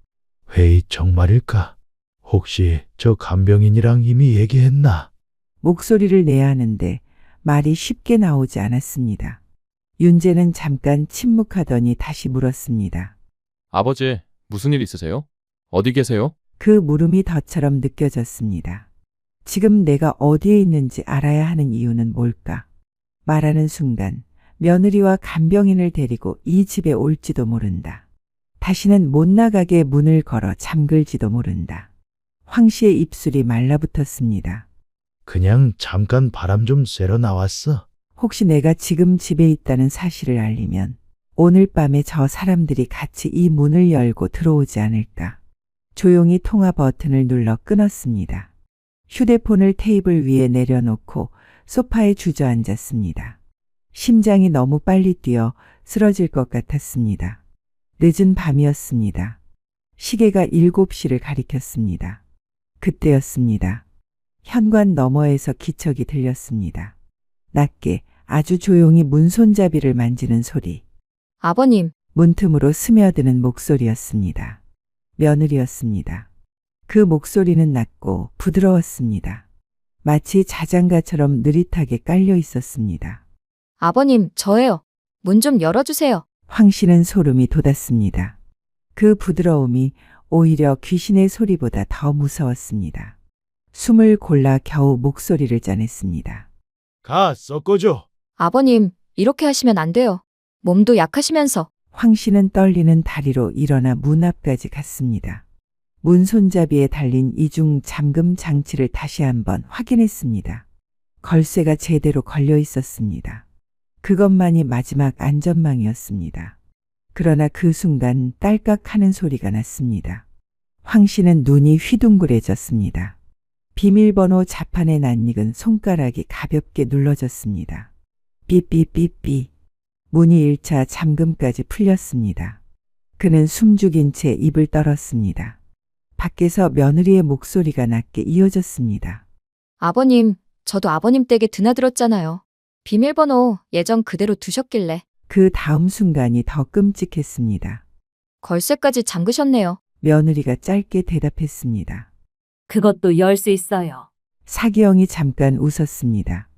회의 정말일까? 혹시 저 간병인이랑 이미 얘기했나? 목소리를 내야 하는데 말이 쉽게 나오지 않았습니다. 윤재는 잠깐 침묵하더니 다시 물었습니다. 아버지, 무슨 일 있으세요? 어디 계세요? 그 물음이 덫처럼 느껴졌습니다. 지금 내가 어디에 있는지 알아야 하는 이유는 뭘까? 말하는 순간 며느리와 간병인을 데리고 이 집에 올지도 모른다. 다시는 못 나가게 문을 걸어 잠글지도 모른다. 황 씨의 입술이 말라붙었습니다. 그냥 잠깐 바람 좀 쐬러 나왔어. 혹시 내가 지금 집에 있다는 사실을 알리면 오늘 밤에 저 사람들이 같이 이 문을 열고 들어오지 않을까? 조용히 통화 버튼을 눌러 끊었습니다. 휴대폰을 테이블 위에 내려놓고 소파에 주저앉았습니다. 심장이 너무 빨리 뛰어 쓰러질 것 같았습니다. 늦은 밤이었습니다. 시계가 7시를 가리켰습니다. 그때였습니다. 현관 너머에서 기척이 들렸습니다. 낮게 아주 조용히 문손잡이를 만지는 소리. 아버님, 문틈으로 스며드는 목소리였습니다. 며느리였습니다. 그 목소리는 낮고 부드러웠습니다. 마치 자장가처럼 느릿하게 깔려 있었습니다. 아버님, 저예요. 문 좀 열어주세요. 황 씨는 소름이 돋았습니다. 그 부드러움이 오히려 귀신의 소리보다 더 무서웠습니다. 숨을 골라 겨우 목소리를 짜냈습니다. 가, 섞어줘. 아버님, 이렇게 하시면 안 돼요. 몸도 약하시면서. 황 씨는 떨리는 다리로 일어나 문 앞까지 갔습니다. 문 손잡이에 달린 이중 잠금 장치를 다시 한번 확인했습니다. 걸쇠가 제대로 걸려 있었습니다. 그것만이 마지막 안전망이었습니다. 그러나 그 순간 딸깍 하는 소리가 났습니다. 황 씨는 눈이 휘둥그레졌습니다. 비밀번호 자판에 낯익은 손가락이 가볍게 눌러졌습니다. 삐삐삐삐. 문이 1차 잠금까지 풀렸습니다. 그는 숨죽인 채 입을 떨었습니다. 밖에서 며느리의 목소리가 낮게 이어졌습니다. 아버님, 저도 아버님 댁에 드나들었잖아요. 비밀번호 예전 그대로 두셨길래. 그 다음 순간이 더 끔찍했습니다. 걸쇠까지 잠그셨네요. 며느리가 짧게 대답했습니다. 그것도 열 수 있어요. 사기형이 잠깐 웃었습니다.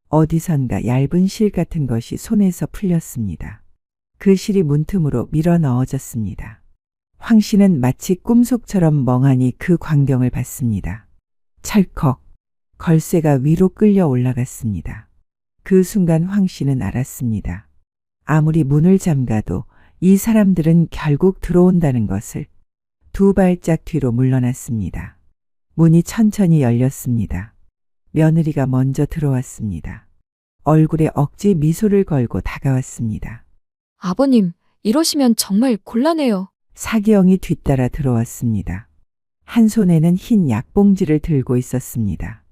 어디선가 얇은 실 같은 것이 손에서 풀렸습니다. 그 실이 문틈으로 밀어 넣어졌습니다. 황 씨는 마치 꿈속처럼 멍하니 그 광경을 봤습니다. 찰컥. 걸쇠가 위로 끌려 올라갔습니다. 그 순간 황 씨는 알았습니다. 아무리 문을 잠가도 이 사람들은 결국 들어온다는 것을. 2발짝 뒤로 물러났습니다. 문이 천천히 열렸습니다. 며느리가 먼저 들어왔습니다. 얼굴에 억지 미소를 걸고 다가왔습니다. 아버님, 이러시면 정말 곤란해요. 사기형이 뒤따라 들어왔습니다. 한 손에는 흰 약봉지를 들고 있었습니다.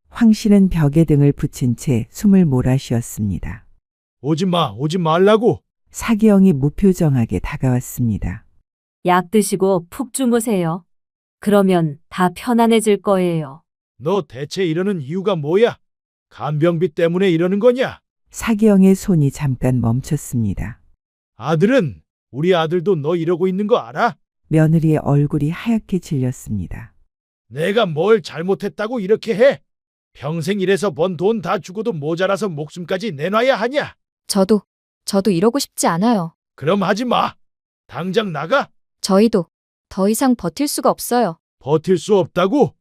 황 씨는 벽에 등을 붙인 채 숨을 몰아쉬었습니다. 오지 말라고. 사기형이 무표정하게 다가왔습니다. 약 드시고 푹 주무세요. 그러면 다 편안해질 거예요. 너 대체 이러는 이유가 뭐야? 간병비 때문에 이러는 거냐? 사기영의 손이 잠깐 멈췄습니다. 아들은 우리 아들도 너 이러고 있는 거 알아? 며느리의 얼굴이 하얗게 질렸습니다. 내가 뭘 잘못했다고 이렇게 해? 평생 일해서 번 돈 다 주고도 모자라서 목숨까지 내놔야 하냐? 저도 이러고 싶지 않아요. 그럼 하지 마. 당장 나가. 저희도 더 이상 버틸 수가 없어요. 버틸 수 없다고?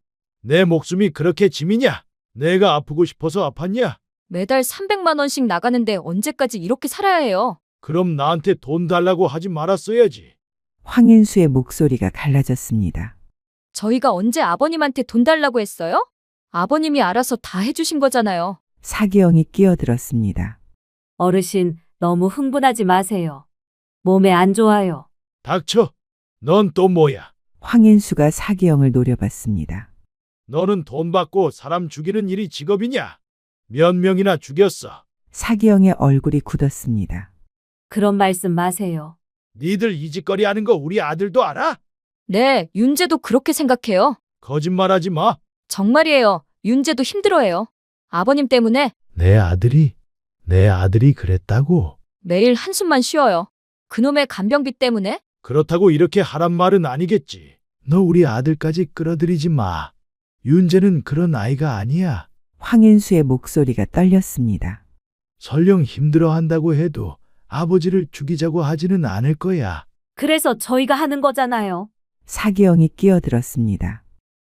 내 목숨이 그렇게 짐이냐? 내가 아프고 싶어서 아팠냐? 매달 300만 원씩 나가는데 언제까지 이렇게 살아야 해요? 그럼 나한테 돈 달라고 하지 말았어야지. 황인수의 목소리가 갈라졌습니다. 저희가 언제 아버님한테 돈 달라고 했어요? 아버님이 알아서 다 해주신 거잖아요. 사기영이 끼어들었습니다. 어르신, 너무 흥분하지 마세요. 몸에 안 좋아요. 닥쳐. 넌 또 뭐야? 황인수가 사기영을 노려봤습니다. 너는 돈 받고 사람 죽이는 일이 직업이냐? 몇 명이나 죽였어? 사기영의 얼굴이 굳었습니다. 그런 말씀 마세요. 니들 이 짓거리 하는 거 우리 아들도 알아? 네, 윤재도 그렇게 생각해요. 거짓말하지 마. 정말이에요. 윤재도 힘들어해요. 아버님 때문에 내 아들이 그랬다고? 매일 한숨만 쉬어요. 그놈의 간병비 때문에? 그렇다고 이렇게 하란 말은 아니겠지. 너 우리 아들까지 끌어들이지 마. 윤재는 그런 아이가 아니야. 황인수의 목소리가 떨렸습니다. 설령 힘들어한다고 해도 아버지를 죽이자고 하지는 않을 거야. 그래서 저희가 하는 거잖아요. 사기영이 끼어들었습니다.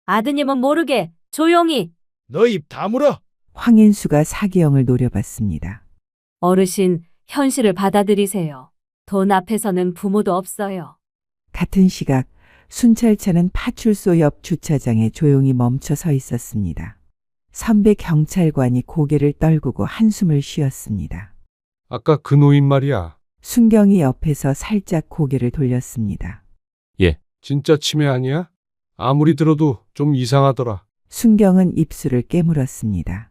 아드님은 모르게 조용히. 너 입 다물어. 황인수가 사기영을 노려봤습니다. 어르신, 현실을 받아들이세요. 돈 앞에서는 부모도 없어요. 같은 시각 순찰차는 파출소 옆 주차장에 조용히 멈춰 서 있었습니다. 선배 경찰관이 고개를 떨구고 한숨을 쉬었습니다. 아까 그 노인 말이야. 순경이 옆에서 살짝 고개를 돌렸습니다. 진짜 치매 아니야? 아무리 들어도 좀 이상하더라. 순경은 입술을 깨물었습니다.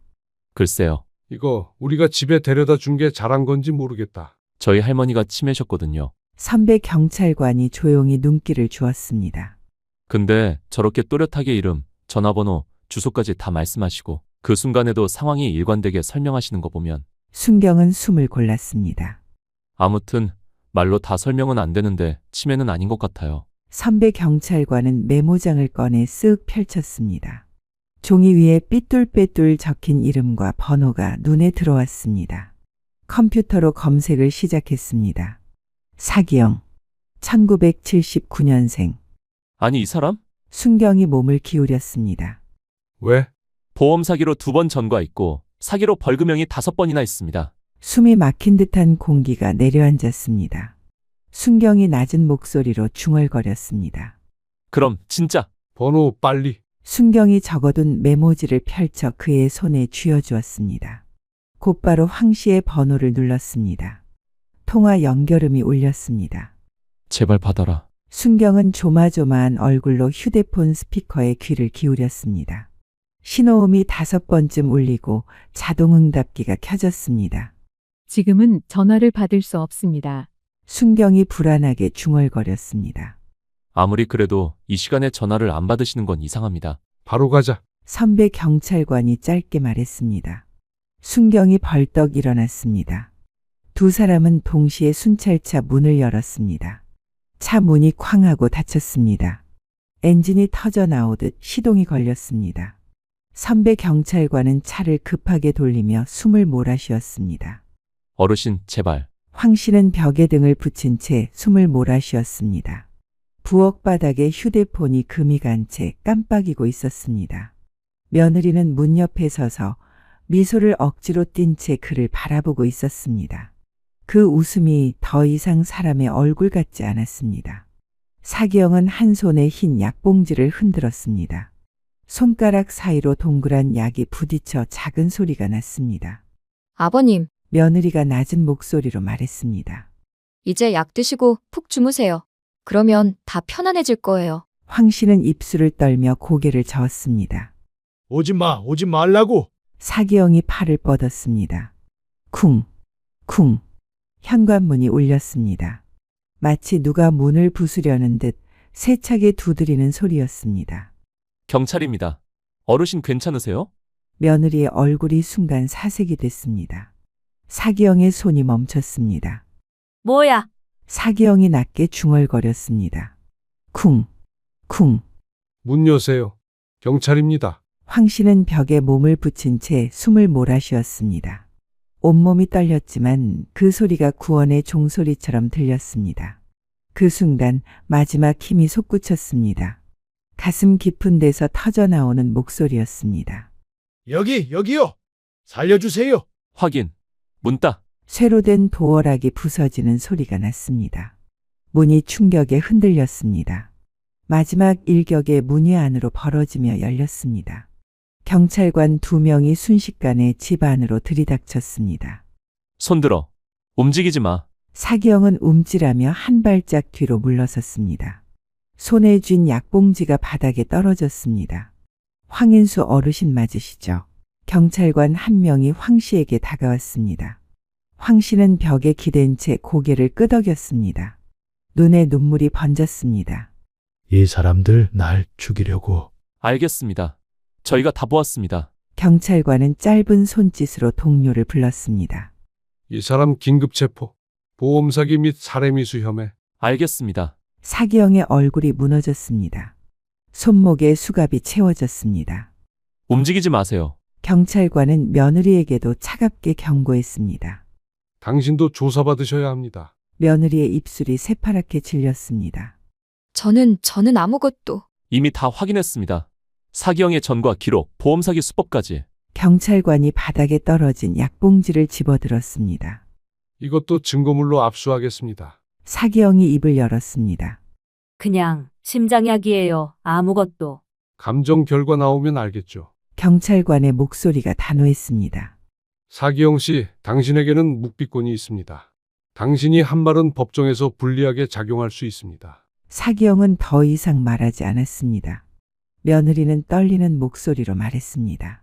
글쎄요. 이거 우리가 집에 데려다 준 게 잘한 건지 모르겠다. 저희 할머니가 치매셨거든요. 선배 경찰관이 조용히 눈길을 주었습니다. 근데 저렇게 또렷하게 이름, 전화번호, 주소까지 다 말씀하시고 그 순간에도 상황이 일관되게 설명하시는 거 보면 순경은 숨을 골랐습니다. 아무튼 말로 다 설명은 안 되는데 치매는 아닌 것 같아요. 선배 경찰관은 메모장을 꺼내 쓱 펼쳤습니다. 종이 위에 삐뚤빼뚤 적힌 이름과 번호가 눈에 들어왔습니다. 컴퓨터로 검색을 시작했습니다. 사기영, 1979년생. 아니 이 사람? 순경이 몸을 기울였습니다. 왜? 보험 사기로 2번 전과 있고 사기로 벌금형이 5번이나 있습니다. 숨이 막힌 듯한 공기가 내려앉았습니다. 순경이 낮은 목소리로 중얼거렸습니다. 그럼 진짜 번호 빨리. 순경이 적어둔 메모지를 펼쳐 그의 손에 쥐어주었습니다. 곧바로 황 씨의 번호를 눌렀습니다. 통화 연결음이 울렸습니다. 제발 받아라. 순경은 조마조마한 얼굴로 휴대폰 스피커에 귀를 기울였습니다. 신호음이 5번쯤 울리고 자동응답기가 켜졌습니다. 지금은 전화를 받을 수 없습니다. 순경이 불안하게 중얼거렸습니다. 아무리 그래도 이 시간에 전화를 안 받으시는 건 이상합니다. 바로 가자. 선배 경찰관이 짧게 말했습니다. 순경이 벌떡 일어났습니다. 두 사람은 동시에 순찰차 문을 열었습니다. 차 문이 쾅 하고 닫혔습니다. 엔진이 터져 나오듯 시동이 걸렸습니다. 선배 경찰관은 차를 급하게 돌리며 숨을 몰아쉬었습니다. 어르신 제발. 황 씨는 벽에 등을 붙인 채 숨을 몰아쉬었습니다. 부엌 바닥에 휴대폰이 금이 간 채 깜빡이고 있었습니다. 며느리는 문 옆에 서서 미소를 억지로 띤 채 그를 바라보고 있었습니다. 그 웃음이 더 이상 사람의 얼굴 같지 않았습니다. 사기영은 한 손에 흰 약봉지를 흔들었습니다. 손가락 사이로 동그란 약이 부딪혀 작은 소리가 났습니다. 아버님, 며느리가 낮은 목소리로 말했습니다. 이제 약 드시고 푹 주무세요. 그러면 다 편안해질 거예요. 황 씨는 입술을 떨며 고개를 저었습니다. 오지 말라고. 사기영이 팔을 뻗었습니다. 쿵, 쿵. 현관문이 울렸습니다. 마치 누가 문을 부수려는 듯 세차게 두드리는 소리였습니다. 경찰입니다. 어르신 괜찮으세요? 며느리의 얼굴이 순간 사색이 됐습니다. 사기영의 손이 멈췄습니다. 뭐야? 사기영이 낮게 중얼거렸습니다. 쿵, 쿵. 문 여세요. 경찰입니다. 황 씨는 벽에 몸을 붙인 채 숨을 몰아쉬었습니다. 온몸이 떨렸지만 그 소리가 구원의 종소리처럼 들렸습니다. 그 순간 마지막 힘이 솟구쳤습니다. 가슴 깊은 데서 터져나오는 목소리였습니다. 여기요. 살려주세요. 확인. 문 따. 쇠로 된 도어락이 부서지는 소리가 났습니다. 문이 충격에 흔들렸습니다. 마지막 일격에 문이 안으로 벌어지며 열렸습니다. 경찰관 2명이 순식간에 집 안으로 들이닥쳤습니다. 손들어. 움직이지 마. 사기영은 움찔하며 한 발짝 뒤로 물러섰습니다. 손에 쥔 약봉지가 바닥에 떨어졌습니다. 황인수 어르신 맞으시죠? 경찰관 한 명이 황 씨에게 다가왔습니다. 황 씨는 벽에 기댄 채 고개를 끄덕였습니다. 눈에 눈물이 번졌습니다. 이 사람들 날 죽이려고. 알겠습니다. 저희가 다 보았습니다. 경찰관은 짧은 손짓으로 동료를 불렀습니다. 이 사람 긴급 체포. 보험 사기 및 살해미수 혐의. 알겠습니다. 사기영의 얼굴이 무너졌습니다. 손목에 수갑이 채워졌습니다. 움직이지 마세요. 경찰관은 며느리에게도 차갑게 경고했습니다. 당신도 조사받으셔야 합니다. 며느리의 입술이 새파랗게 질렸습니다. 저는 아무것도. 이미 다 확인했습니다. 사기형의 전과 기록, 보험 사기 수법까지. 경찰관이 바닥에 떨어진 약봉지를 집어들었습니다. 이것도 증거물로 압수하겠습니다. 사기영이 입을 열었습니다. 그냥 심장약이에요. 아무것도. 감정 결과 나오면 알겠죠. 경찰관의 목소리가 단호했습니다. 사기영 씨, 당신에게는 묵비권이 있습니다. 당신이 한 말은 법정에서 불리하게 작용할 수 있습니다. 사기영은 더 이상 말하지 않았습니다. 며느리는 떨리는 목소리로 말했습니다.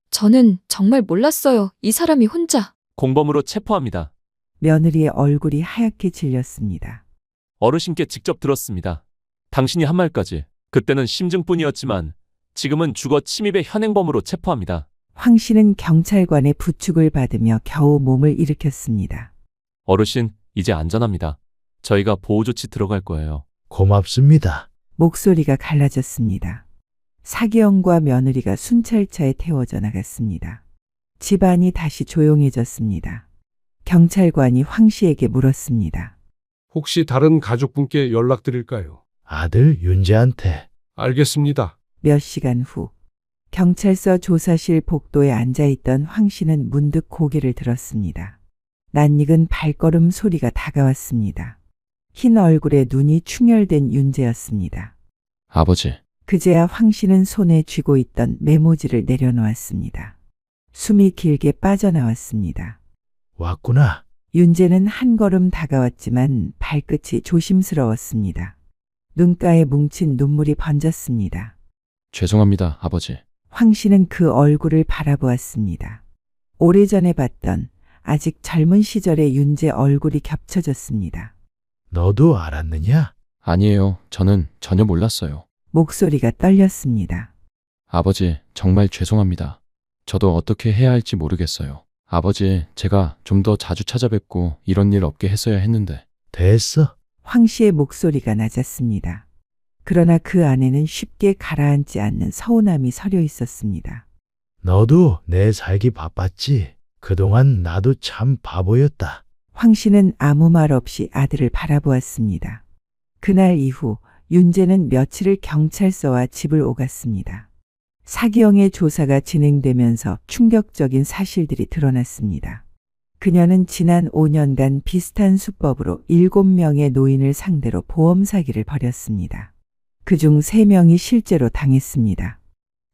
저는 정말 몰랐어요. 이 사람이 혼자. 공범으로 체포합니다. 며느리의 얼굴이 하얗게 질렸습니다. 어르신께 직접 들었습니다. 당신이 한 말까지. 그때는 심증뿐이었지만 지금은 주거 침입의 현행범으로 체포합니다. 황 씨는 경찰관의 부축을 받으며 겨우 몸을 일으켰습니다. 어르신, 이제 안전합니다. 저희가 보호조치 들어갈 거예요. 고맙습니다. 목소리가 갈라졌습니다. 사기영과 며느리가 순찰차에 태워져 나갔습니다. 집안이 다시 조용해졌습니다. 경찰관이 황 씨에게 물었습니다. 혹시 다른 가족분께 연락드릴까요? 아들 윤재한테. 알겠습니다. 몇 시간 후 경찰서 조사실 복도에 앉아있던 황 씨는 문득 고개를 들었습니다. 낯익은 발걸음 소리가 다가왔습니다. 흰 얼굴에 눈이 충혈된 윤재였습니다. 아버지. 그제야 황 씨는 손에 쥐고 있던 메모지를 내려놓았습니다. 숨이 길게 빠져나왔습니다. 왔구나. 윤재는 한 걸음 다가왔지만 발끝이 조심스러웠습니다. 눈가에 뭉친 눈물이 번졌습니다. 죄송합니다, 아버지. 황 씨는 그 얼굴을 바라보았습니다. 오래전에 봤던 아직 젊은 시절의 윤재 얼굴이 겹쳐졌습니다. 너도 알았느냐? 아니에요. 저는 전혀 몰랐어요. 목소리가 떨렸습니다. 아버지, 정말 죄송합니다. 저도 어떻게 해야 할지 모르겠어요. 아버지, 제가 좀 더 자주 찾아뵙고 이런 일 없게 했어야 했는데. 됐어. 황 씨의 목소리가 낮았습니다. 그러나 그 안에는 쉽게 가라앉지 않는 서운함이 서려 있었습니다. 너도 내 살기 바빴지. 그동안 나도 참 바보였다. 황 씨는 아무 말 없이 아들을 바라보았습니다. 그날 이후 윤재는 며칠을 경찰서와 집을 오갔습니다. 사기영의 조사가 진행되면서 충격적인 사실들이 드러났습니다. 그녀는 지난 5년간 비슷한 수법으로 7명의 노인을 상대로 보험 사기를 벌였습니다. 그중 3명이 실제로 당했습니다.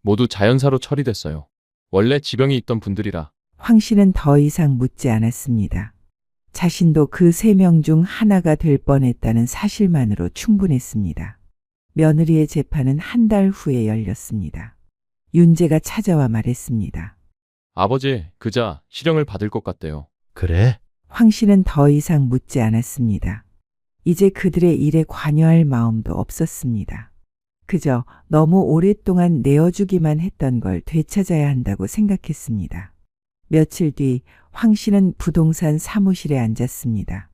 모두 자연사로 처리됐어요. 원래 지병이 있던 분들이라. 황 씨는 더 이상 묻지 않았습니다. 자신도 그 3명 중 하나가 될 뻔했다는 사실만으로 충분했습니다. 며느리의 재판은 한 달 후에 열렸습니다. 윤재가 찾아와 말했습니다. 아버지, 그자 실형을 받을 것 같대요. 그래? 황 씨는 더 이상 묻지 않았습니다. 이제 그들의 일에 관여할 마음도 없었습니다. 그저 너무 오랫동안 내어주기만 했던 걸 되찾아야 한다고 생각했습니다. 며칠 뒤 황 씨는 부동산 사무실에 앉았습니다.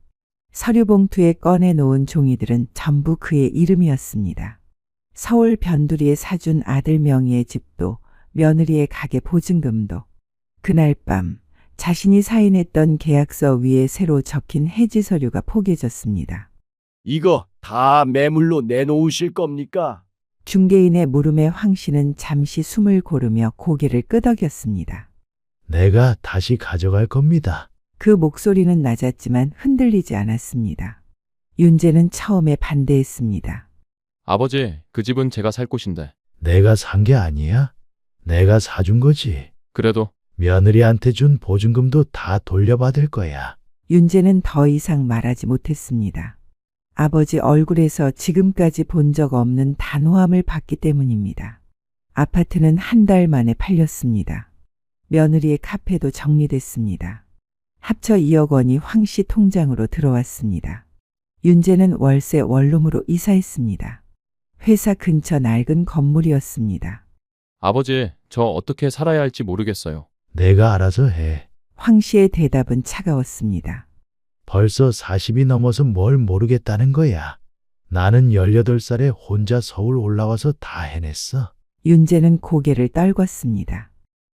서류 봉투에 꺼내놓은 종이들은 전부 그의 이름이었습니다. 서울 변두리에 사준 아들 명의의 집도 며느리의 가게 보증금도 그날 밤 자신이 사인했던 계약서 위에 새로 적힌 해지 서류가 포개졌습니다. 이거 다 매물로 내놓으실 겁니까? 중개인의 물음에 황 씨는 잠시 숨을 고르며 고개를 끄덕였습니다. 내가 다시 가져갈 겁니다. 그 목소리는 낮았지만 흔들리지 않았습니다. 윤재는 처음에 반대했습니다. 아버지, 그 집은 제가 살 곳인데. 내가 산 게 아니야? 내가 사준 거지. 그래도 며느리한테 준 보증금도 다 돌려받을 거야. 윤재는 더 이상 말하지 못했습니다. 아버지 얼굴에서 지금까지 본 적 없는 단호함을 봤기 때문입니다. 아파트는 한 달 만에 팔렸습니다. 며느리의 카페도 정리됐습니다. 합쳐 2억 원이 황 씨 통장으로 들어왔습니다. 윤재는 월세 원룸으로 이사했습니다. 회사 근처 낡은 건물이었습니다. 아버지, 저 어떻게 살아야 할지 모르겠어요. 내가 알아서 해. 황 씨의 대답은 차가웠습니다. 벌써 40이 넘어서 뭘 모르겠다는 거야. 나는 18살에 혼자 서울 올라와서 다 해냈어. 윤재는 고개를 떨궜습니다.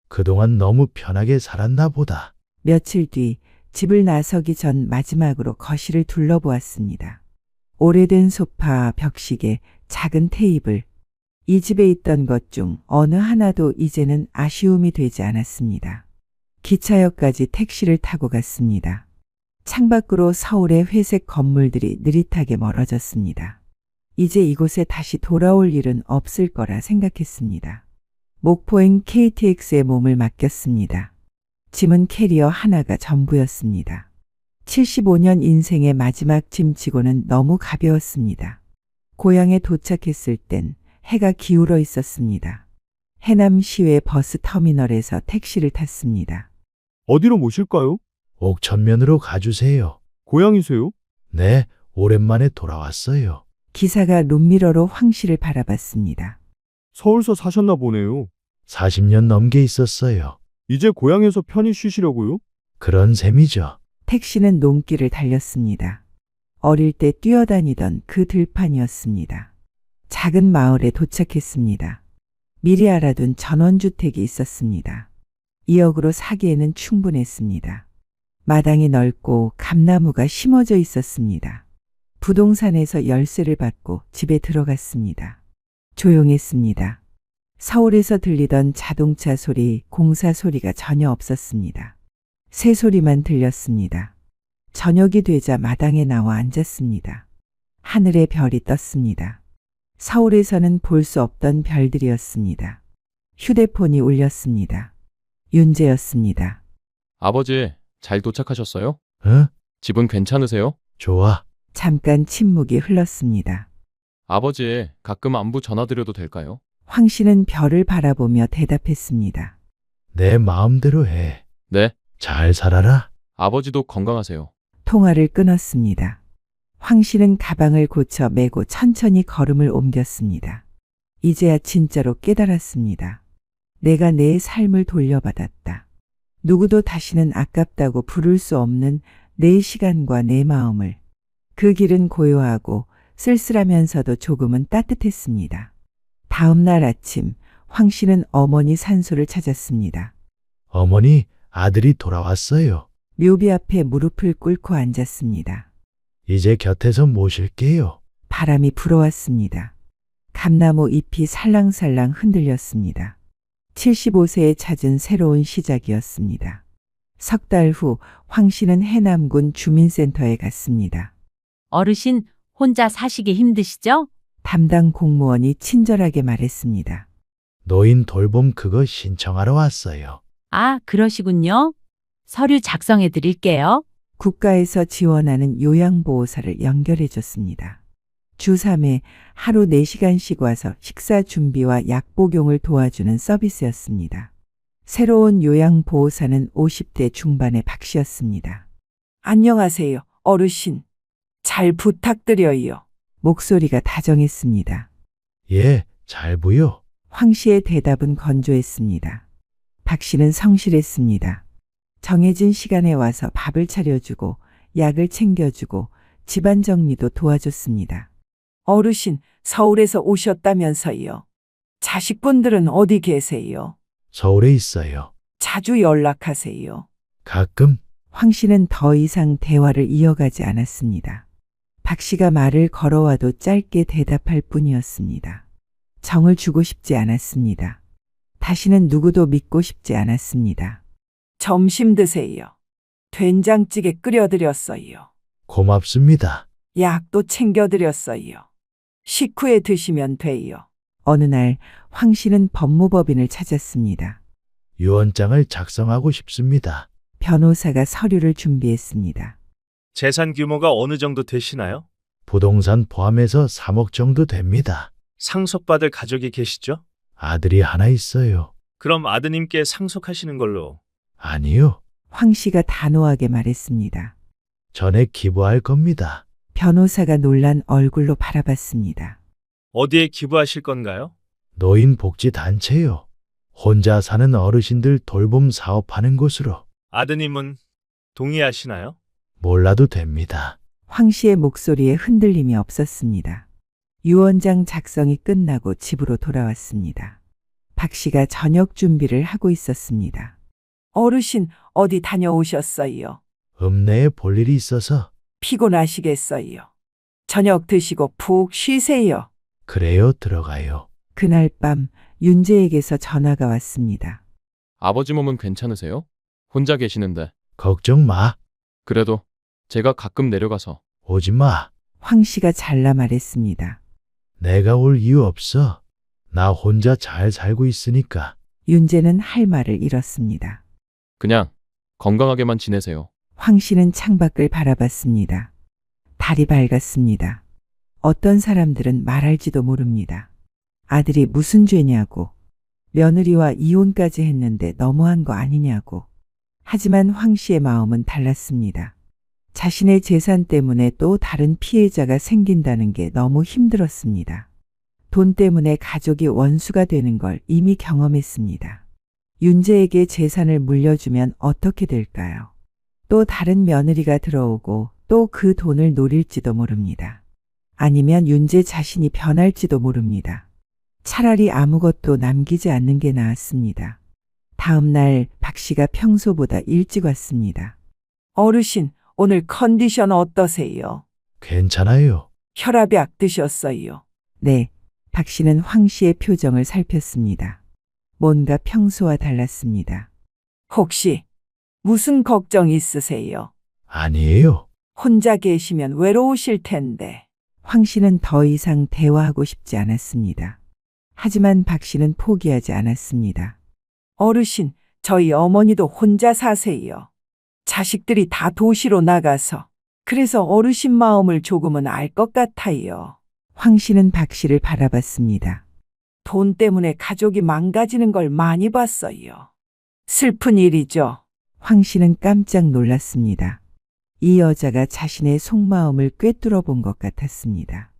그동안 너무 편하게 살았나 보다. 며칠 뒤 집을 나서기 전 마지막으로 거실을 둘러보았습니다. 오래된 소파, 벽시계, 작은 테이블. 이 집에 있던 것 중 어느 하나도 이제는 아쉬움이 되지 않았습니다. 기차역까지 택시를 타고 갔습니다. 창밖으로 서울의 회색 건물들이 느릿하게 멀어졌습니다. 이제 이곳에 다시 돌아올 일은 없을 거라 생각했습니다. 목포행 KTX에 몸을 맡겼습니다. 짐은 캐리어 하나가 전부였습니다. 75년 인생의 마지막 짐치고는 너무 가벼웠습니다. 고향에 도착했을 땐 해가 기울어 있었습니다. 해남시외 버스터미널에서 택시를 탔습니다. 어디로 모실까요? 옥천면으로 가주세요. 고향이세요? 네, 오랜만에 돌아왔어요. 기사가 룸미러로 황 씨를 바라봤습니다. 서울서 사셨나 보네요. 40년 넘게 있었어요. 이제 고향에서 편히 쉬시려고요? 그런 셈이죠. 택시는 논길을 달렸습니다. 어릴 때 뛰어다니던 그 들판이었습니다. 작은 마을에 도착했습니다. 미리 알아둔 전원주택이 있었습니다. 2억으로 사기에는 충분했습니다. 마당이 넓고 감나무가 심어져 있었습니다. 부동산에서 열쇠를 받고 집에 들어갔습니다. 조용했습니다. 서울에서 들리던 자동차 소리, 공사 소리가 전혀 없었습니다. 새 소리만 들렸습니다. 저녁이 되자 마당에 나와 앉았습니다. 하늘에 별이 떴습니다. 서울에서는 볼 수 없던 별들이었습니다. 휴대폰이 울렸습니다. 윤재였습니다. 아버지, 잘 도착하셨어요? 어? 집은 괜찮으세요? 좋아. 잠깐 침묵이 흘렀습니다. 아버지, 가끔 안부 전화드려도 될까요? 황 씨는 별을 바라보며 대답했습니다. 내 마음대로 해. 네. 잘 살아라. 아버지도 건강하세요. 통화를 끊었습니다. 황 씨는 가방을 고쳐 메고 천천히 걸음을 옮겼습니다. 이제야 진짜로 깨달았습니다. 내가 내 삶을 돌려받았다. 누구도 다시는 아깝다고 부를 수 없는 내 시간과 내 마음을. 그 길은 고요하고 쓸쓸하면서도 조금은 따뜻했습니다. 다음 날 아침 황 씨는 어머니 산소를 찾았습니다. 어머니, 아들이 돌아왔어요. 묘비 앞에 무릎을 꿇고 앉았습니다. 이제 곁에서 모실게요. 바람이 불어왔습니다. 감나무 잎이 살랑살랑 흔들렸습니다. 75세에 찾은 새로운 시작이었습니다. 석 달 후 황 씨는 해남군 주민센터에 갔습니다. 어르신, 혼자 사시기 힘드시죠? 담당 공무원이 친절하게 말했습니다. 노인 돌봄 그거 신청하러 왔어요. 아, 그러시군요. 서류 작성해 드릴게요. 국가에서 지원하는 요양보호사를 연결해 줬습니다. 주 3회 하루 4시간씩 와서 식사 준비와 약 복용을 도와주는 서비스였습니다. 새로운 요양보호사는 50대 중반의 박 씨였습니다. 안녕하세요, 어르신. 잘 부탁드려요. 목소리가 다정했습니다. 예, 잘 보여. 황 씨의 대답은 건조했습니다. 박 씨는 성실했습니다. 정해진 시간에 와서 밥을 차려주고 약을 챙겨주고 집안 정리도 도와줬습니다. 어르신, 서울에서 오셨다면서요. 자식분들은 어디 계세요? 서울에 있어요. 자주 연락하세요. 가끔. 황 씨는 더 이상 대화를 이어가지 않았습니다. 박 씨가 말을 걸어와도 짧게 대답할 뿐이었습니다. 정을 주고 싶지 않았습니다. 다시는 누구도 믿고 싶지 않았습니다. 점심 드세요. 된장찌개 끓여드렸어요. 고맙습니다. 약도 챙겨드렸어요. 식후에 드시면 돼요. 어느 날 황 씨는 법무법인을 찾았습니다. 유언장을 작성하고 싶습니다. 변호사가 서류를 준비했습니다. 재산 규모가 어느 정도 되시나요? 부동산 포함해서 3억 정도 됩니다. 상속받을 가족이 계시죠? 아들이 하나 있어요. 그럼 아드님께 상속하시는 걸로. 아니요. 황 씨가 단호하게 말했습니다. 전에 기부할 겁니다. 변호사가 놀란 얼굴로 바라봤습니다. 어디에 기부하실 건가요? 노인복지단체요. 혼자 사는 어르신들 돌봄 사업하는 곳으로. 아드님은 동의하시나요? 몰라도 됩니다. 황 씨의 목소리에 흔들림이 없었습니다. 유언장 작성이 끝나고 집으로 돌아왔습니다. 박 씨가 저녁 준비를 하고 있었습니다. 어르신, 어디 다녀오셨어요? 읍내에 볼 일이 있어서. 피곤하시겠어요. 저녁 드시고 푹 쉬세요. 그래요, 들어가요. 그날 밤 윤재에게서 전화가 왔습니다. 아버지 몸은 괜찮으세요? 혼자 계시는데. 걱정 마. 그래도 제가 가끔 내려가서. 오지 마. 황 씨가 잘라 말했습니다. 내가 올 이유 없어. 나 혼자 잘 살고 있으니까. 윤재는 할 말을 잃었습니다. 그냥 건강하게만 지내세요. 황 씨는 창밖을 바라봤습니다. 달이 밝았습니다. 어떤 사람들은 말할지도 모릅니다. 아들이 무슨 죄냐고, 며느리와 이혼까지 했는데 너무한 거 아니냐고. 하지만 황 씨의 마음은 달랐습니다. 자신의 재산 때문에 또 다른 피해자가 생긴다는 게 너무 힘들었습니다. 돈 때문에 가족이 원수가 되는 걸 이미 경험했습니다. 윤재에게 재산을 물려주면 어떻게 될까요? 또 다른 며느리가 들어오고 또 그 돈을 노릴지도 모릅니다. 아니면 윤재 자신이 변할지도 모릅니다. 차라리 아무것도 남기지 않는 게 나았습니다. 다음 날 박 씨가 평소보다 일찍 왔습니다. 어르신, 오늘 컨디션 어떠세요? 괜찮아요. 혈압약 드셨어요? 네. 박 씨는 황 씨의 표정을 살폈습니다. 뭔가 평소와 달랐습니다. 혹시 무슨 걱정 있으세요? 아니에요. 혼자 계시면 외로우실 텐데. 황 씨는 더 이상 대화하고 싶지 않았습니다. 하지만 박 씨는 포기하지 않았습니다. 어르신, 저희 어머니도 혼자 사세요. 자식들이 다 도시로 나가서. 그래서 어르신 마음을 조금은 알 것 같아요. 황 씨는 박 씨를 바라봤습니다. 돈 때문에 가족이 망가지는 걸 많이 봤어요. 슬픈 일이죠. 황 씨는 깜짝 놀랐습니다. 이 여자가 자신의 속마음을 꿰뚫어 본 것 같았습니다.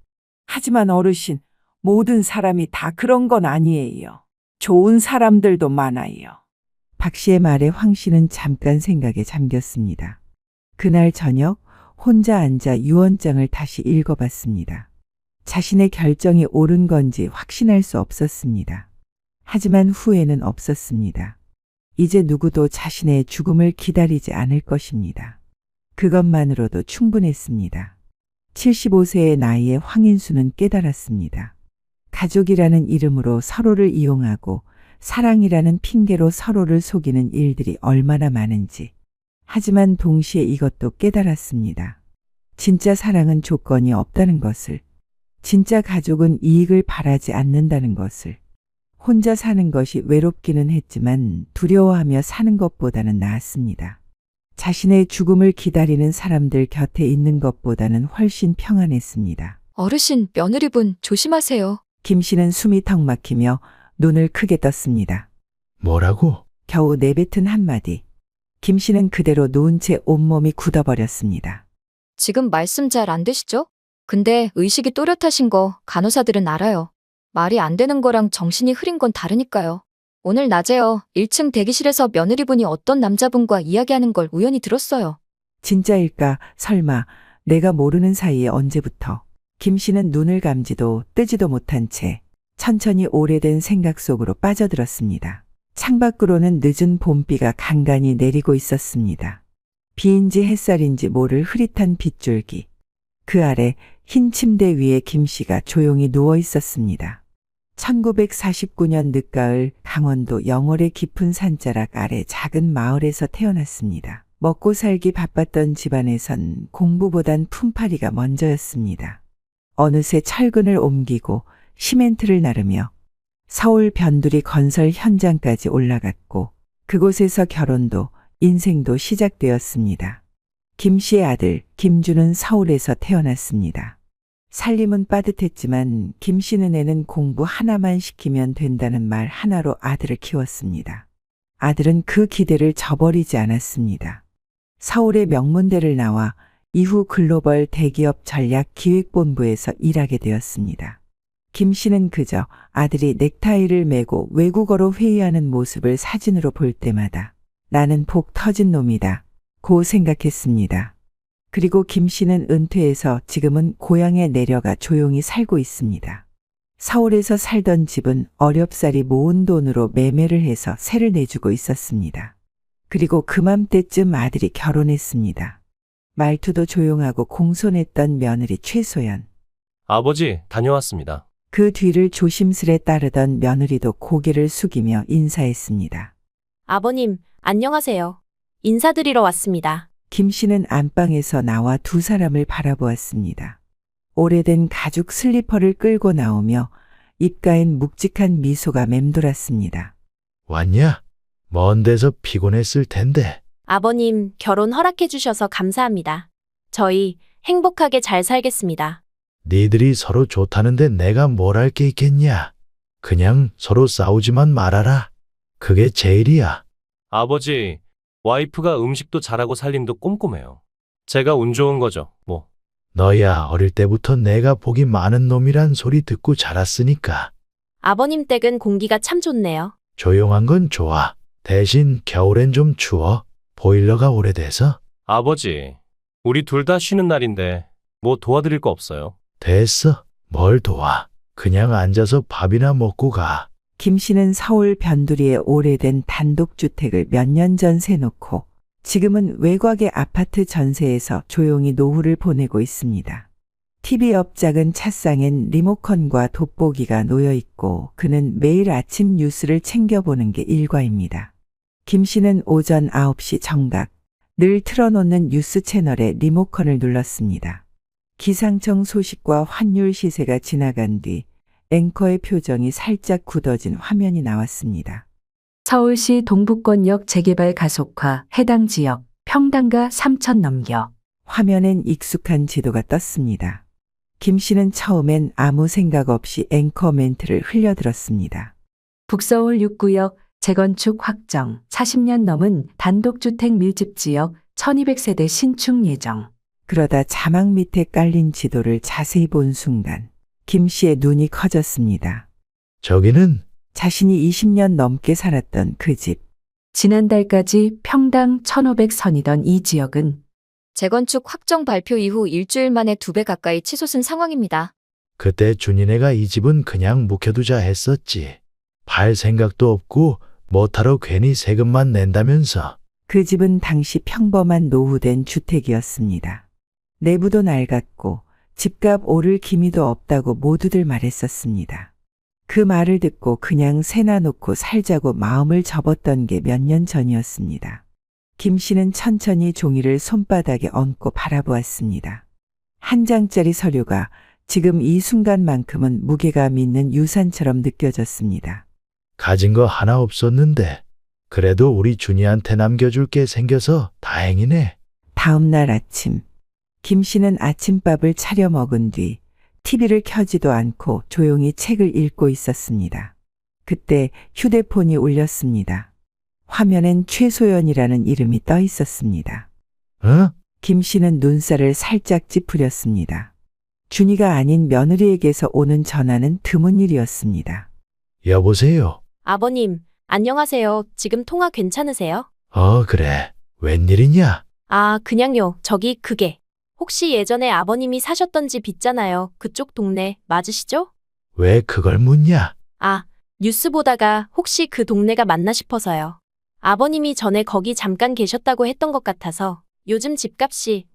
하지만 어르신, 모든 사람이 다 그런 건 아니에요. 좋은 사람들도 많아요. 박 씨의 말에 황 씨는 잠깐 생각에 잠겼습니다. 그날 저녁 혼자 앉아 유언장을 다시 읽어봤습니다. 자신의 결정이 옳은 건지 확신할 수 없었습니다. 하지만 후회는 없었습니다. 이제 누구도 자신의 죽음을 기다리지 않을 것입니다. 그것만으로도 충분했습니다. 75세의 나이에 황인수는 깨달았습니다. 가족이라는 이름으로 서로를 이용하고 사랑이라는 핑계로 서로를 속이는 일들이 얼마나 많은지. 하지만 동시에 이것도 깨달았습니다. 진짜 사랑은 조건이 없다는 것을. 진짜 가족은 이익을 바라지 않는다는 것을. 혼자 사는 것이 외롭기는 했지만 두려워하며 사는 것보다는 나았습니다. 자신의 죽음을 기다리는 사람들 곁에 있는 것보다는 훨씬 평안했습니다. 어르신, 며느리분 조심하세요. 김 씨는 숨이 턱 막히며 눈을 크게 떴습니다. 뭐라고? 겨우 내뱉은 한마디. 김 씨는 그대로 누운 채 온몸이 굳어버렸습니다. 지금 말씀 잘 안 되시죠? 근데 의식이 또렷하신 거 간호사들은 알아요. 말이 안 되는 거랑 정신이 흐린 건 다르니까요. 오늘 낮에요. 1층 대기실에서 며느리분이 어떤 남자분과 이야기하는 걸 우연히 들었어요. 진짜일까? 설마 내가 모르는 사이에 언제부터? 김 씨는 눈을 감지도 뜨지도 못한 채 천천히 오래된 생각 속으로 빠져들었습니다. 창밖으로는 늦은 봄비가 간간히 내리고 있었습니다. 비인지 햇살인지 모를 흐릿한 빗줄기. 그 아래 흰 침대 위에 김 씨가 조용히 누워 있었습니다. 1949년 늦가을 강원도 영월의 깊은 산자락 아래 작은 마을에서 태어났습니다. 먹고 살기 바빴던 집안에선 공부보단 품팔이가 먼저였습니다. 어느새 철근을 옮기고 시멘트를 나르며 서울 변두리 건설 현장까지 올라갔고 그곳에서 결혼도 인생도 시작되었습니다. 김 씨의 아들 김주는 서울에서 태어났습니다. 살림은 빠듯했지만 김 씨 눈에는 공부 하나만 시키면 된다는 말 하나로 아들을 키웠습니다. 아들은 그 기대를 저버리지 않았습니다. 서울의 명문대를 나와 이후 글로벌 대기업 전략기획본부에서 일하게 되었습니다. 김 씨는 그저 아들이 넥타이를 메고 외국어로 회의하는 모습을 사진으로 볼 때마다 나는 복 터진 놈이다 고 생각했습니다. 그리고 김 씨는 은퇴해서 지금은 고향에 내려가 조용히 살고 있습니다. 서울에서 살던 집은 어렵사리 모은 돈으로 매매를 해서 세를 내주고 있었습니다. 그리고 그맘때쯤 아들이 결혼했습니다. 말투도 조용하고 공손했던 며느리 최소연. 아버지, 다녀왔습니다. 그 뒤를 조심스레 따르던 며느리도 고개를 숙이며 인사했습니다. 아버님, 안녕하세요. 인사드리러 왔습니다. 김 씨는 안방에서 나와 두 사람을 바라보았습니다. 오래된 가죽 슬리퍼를 끌고 나오며 입가엔 묵직한 미소가 맴돌았습니다. 왔냐? 먼 데서 피곤했을 텐데. 아버님, 결혼 허락해 주셔서 감사합니다. 저희 행복하게 잘 살겠습니다. 니들이 서로 좋다는데 내가 뭘 할 게 있겠냐? 그냥 서로 싸우지만 말아라. 그게 제일이야. 아버지, 와이프가 음식도 잘하고 살림도 꼼꼼해요. 제가 운 좋은 거죠, 뭐. 너야 어릴 때부터 내가 복이 많은 놈이란 소리 듣고 자랐으니까. 아버님 댁은 공기가 참 좋네요. 조용한 건 좋아. 대신 겨울엔 좀 추워. 보일러가 오래돼서. 아버지, 우리 둘 다 쉬는 날인데 뭐 도와드릴 거 없어요. 됐어. 뭘 도와. 그냥 앉아서 밥이나 먹고 가. 김 씨는 서울 변두리의 오래된 단독주택을 몇 년 전 세놓고 지금은 외곽의 아파트 전세에서 조용히 노후를 보내고 있습니다. TV 옆 작은 찻상엔 리모컨과 돋보기가 놓여 있고 그는 매일 아침 뉴스를 챙겨보는 게 일과입니다. 김 씨는 오전 9시 정각 늘 틀어놓는 뉴스 채널에 리모컨을 눌렀습니다. 기상청 소식과 환율 시세가 지나간 뒤 앵커의 표정이 살짝 굳어진 화면이 나왔습니다. 서울시 동북권역 재개발 가속화 해당 지역 평당가 3천 넘겨. 화면엔 익숙한 지도가 떴습니다. 김 씨는 처음엔 아무 생각 없이 앵커 멘트를 흘려들었습니다. 북서울 6구역 재건축 확정 40년 넘은 단독주택 밀집 지역 1200세대 신축 예정. 그러다 자막 밑에 깔린 지도를 자세히 본 순간 김 씨의 눈이 커졌습니다. 저기는 자신이 20년 넘게 살았던 그 집. 지난달까지 평당 1,500선이던 이 지역은 재건축 확정 발표 이후 일주일 만에 2배 가까이 치솟은 상황입니다. 그때 준이네가 이 집은 그냥 묵혀두자 했었지. 팔 생각도 없고 못하러 괜히 세금만 낸다면서. 그 집은 당시 평범한 노후된 주택이었습니다. 내부도 낡았고 집값 오를 기미도 없다고 모두들 말했었습니다. 그 말을 듣고 그냥 세놔놓고 살자고 마음을 접었던 게 몇 년 전이었습니다. 김 씨는 천천히 종이를 손바닥에 얹고 바라보았습니다. 한 장짜리 서류가 지금 이 순간만큼은 무게감 있는 유산처럼 느껴졌습니다. 가진 거 하나 없었는데 그래도 우리 준이한테 남겨줄 게 생겨서 다행이네. 다음 날 아침 김 씨는 아침밥을 차려 먹은 뒤 TV를 켜지도 않고 조용히 책을 읽고 있었습니다. 그때 휴대폰이 울렸습니다. 화면엔 최소연이라는 이름이 떠 있었습니다. 어? 김 씨는 눈살을 살짝 찌푸렸습니다. 준이가 아닌 며느리에게서 오는 전화는 드문 일이었습니다. 여보세요. 아버님, 안녕하세요. 지금 통화 괜찮으세요? 그래. 웬일이냐? 아, 그냥요. 저기 그게. 혹시 예전에 아버님이 사셨던 집 있잖아요. 그쪽 동네 맞으시죠? 왜 그걸 묻냐? 아, 뉴스 보다가 혹시 그 동네가 맞나 싶어서요. 아버님이 전에 거기 잠깐 계셨다고 했던 것 같아서 요즘 집값이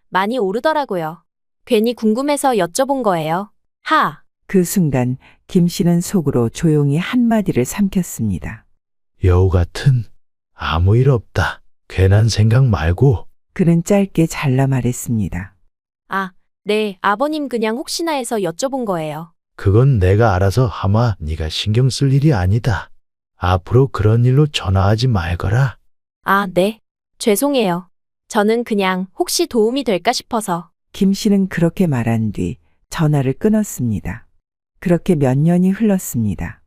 많이 오르더라고요. 괜히 궁금해서 여쭤본 거예요. 하. 그 순간 김 씨는 속으로 조용히 한마디를 삼켰습니다. 여우 같은 아무 일 없다. 괜한 생각 말고. 그는 짧게 잘라 말했습니다. 아, 네, 아버님 그냥 혹시나 해서 여쭤본 거예요. 그건 내가 알아서 하마 네가 신경 쓸 일이 아니다. 앞으로 그런 일로 전화하지 말거라. 아, 네. 죄송해요. 저는 그냥 혹시 도움이 될까 싶어서. 김 씨는 그렇게 말한 뒤 전화를 끊었습니다. 그렇게 몇 년이 흘렀습니다.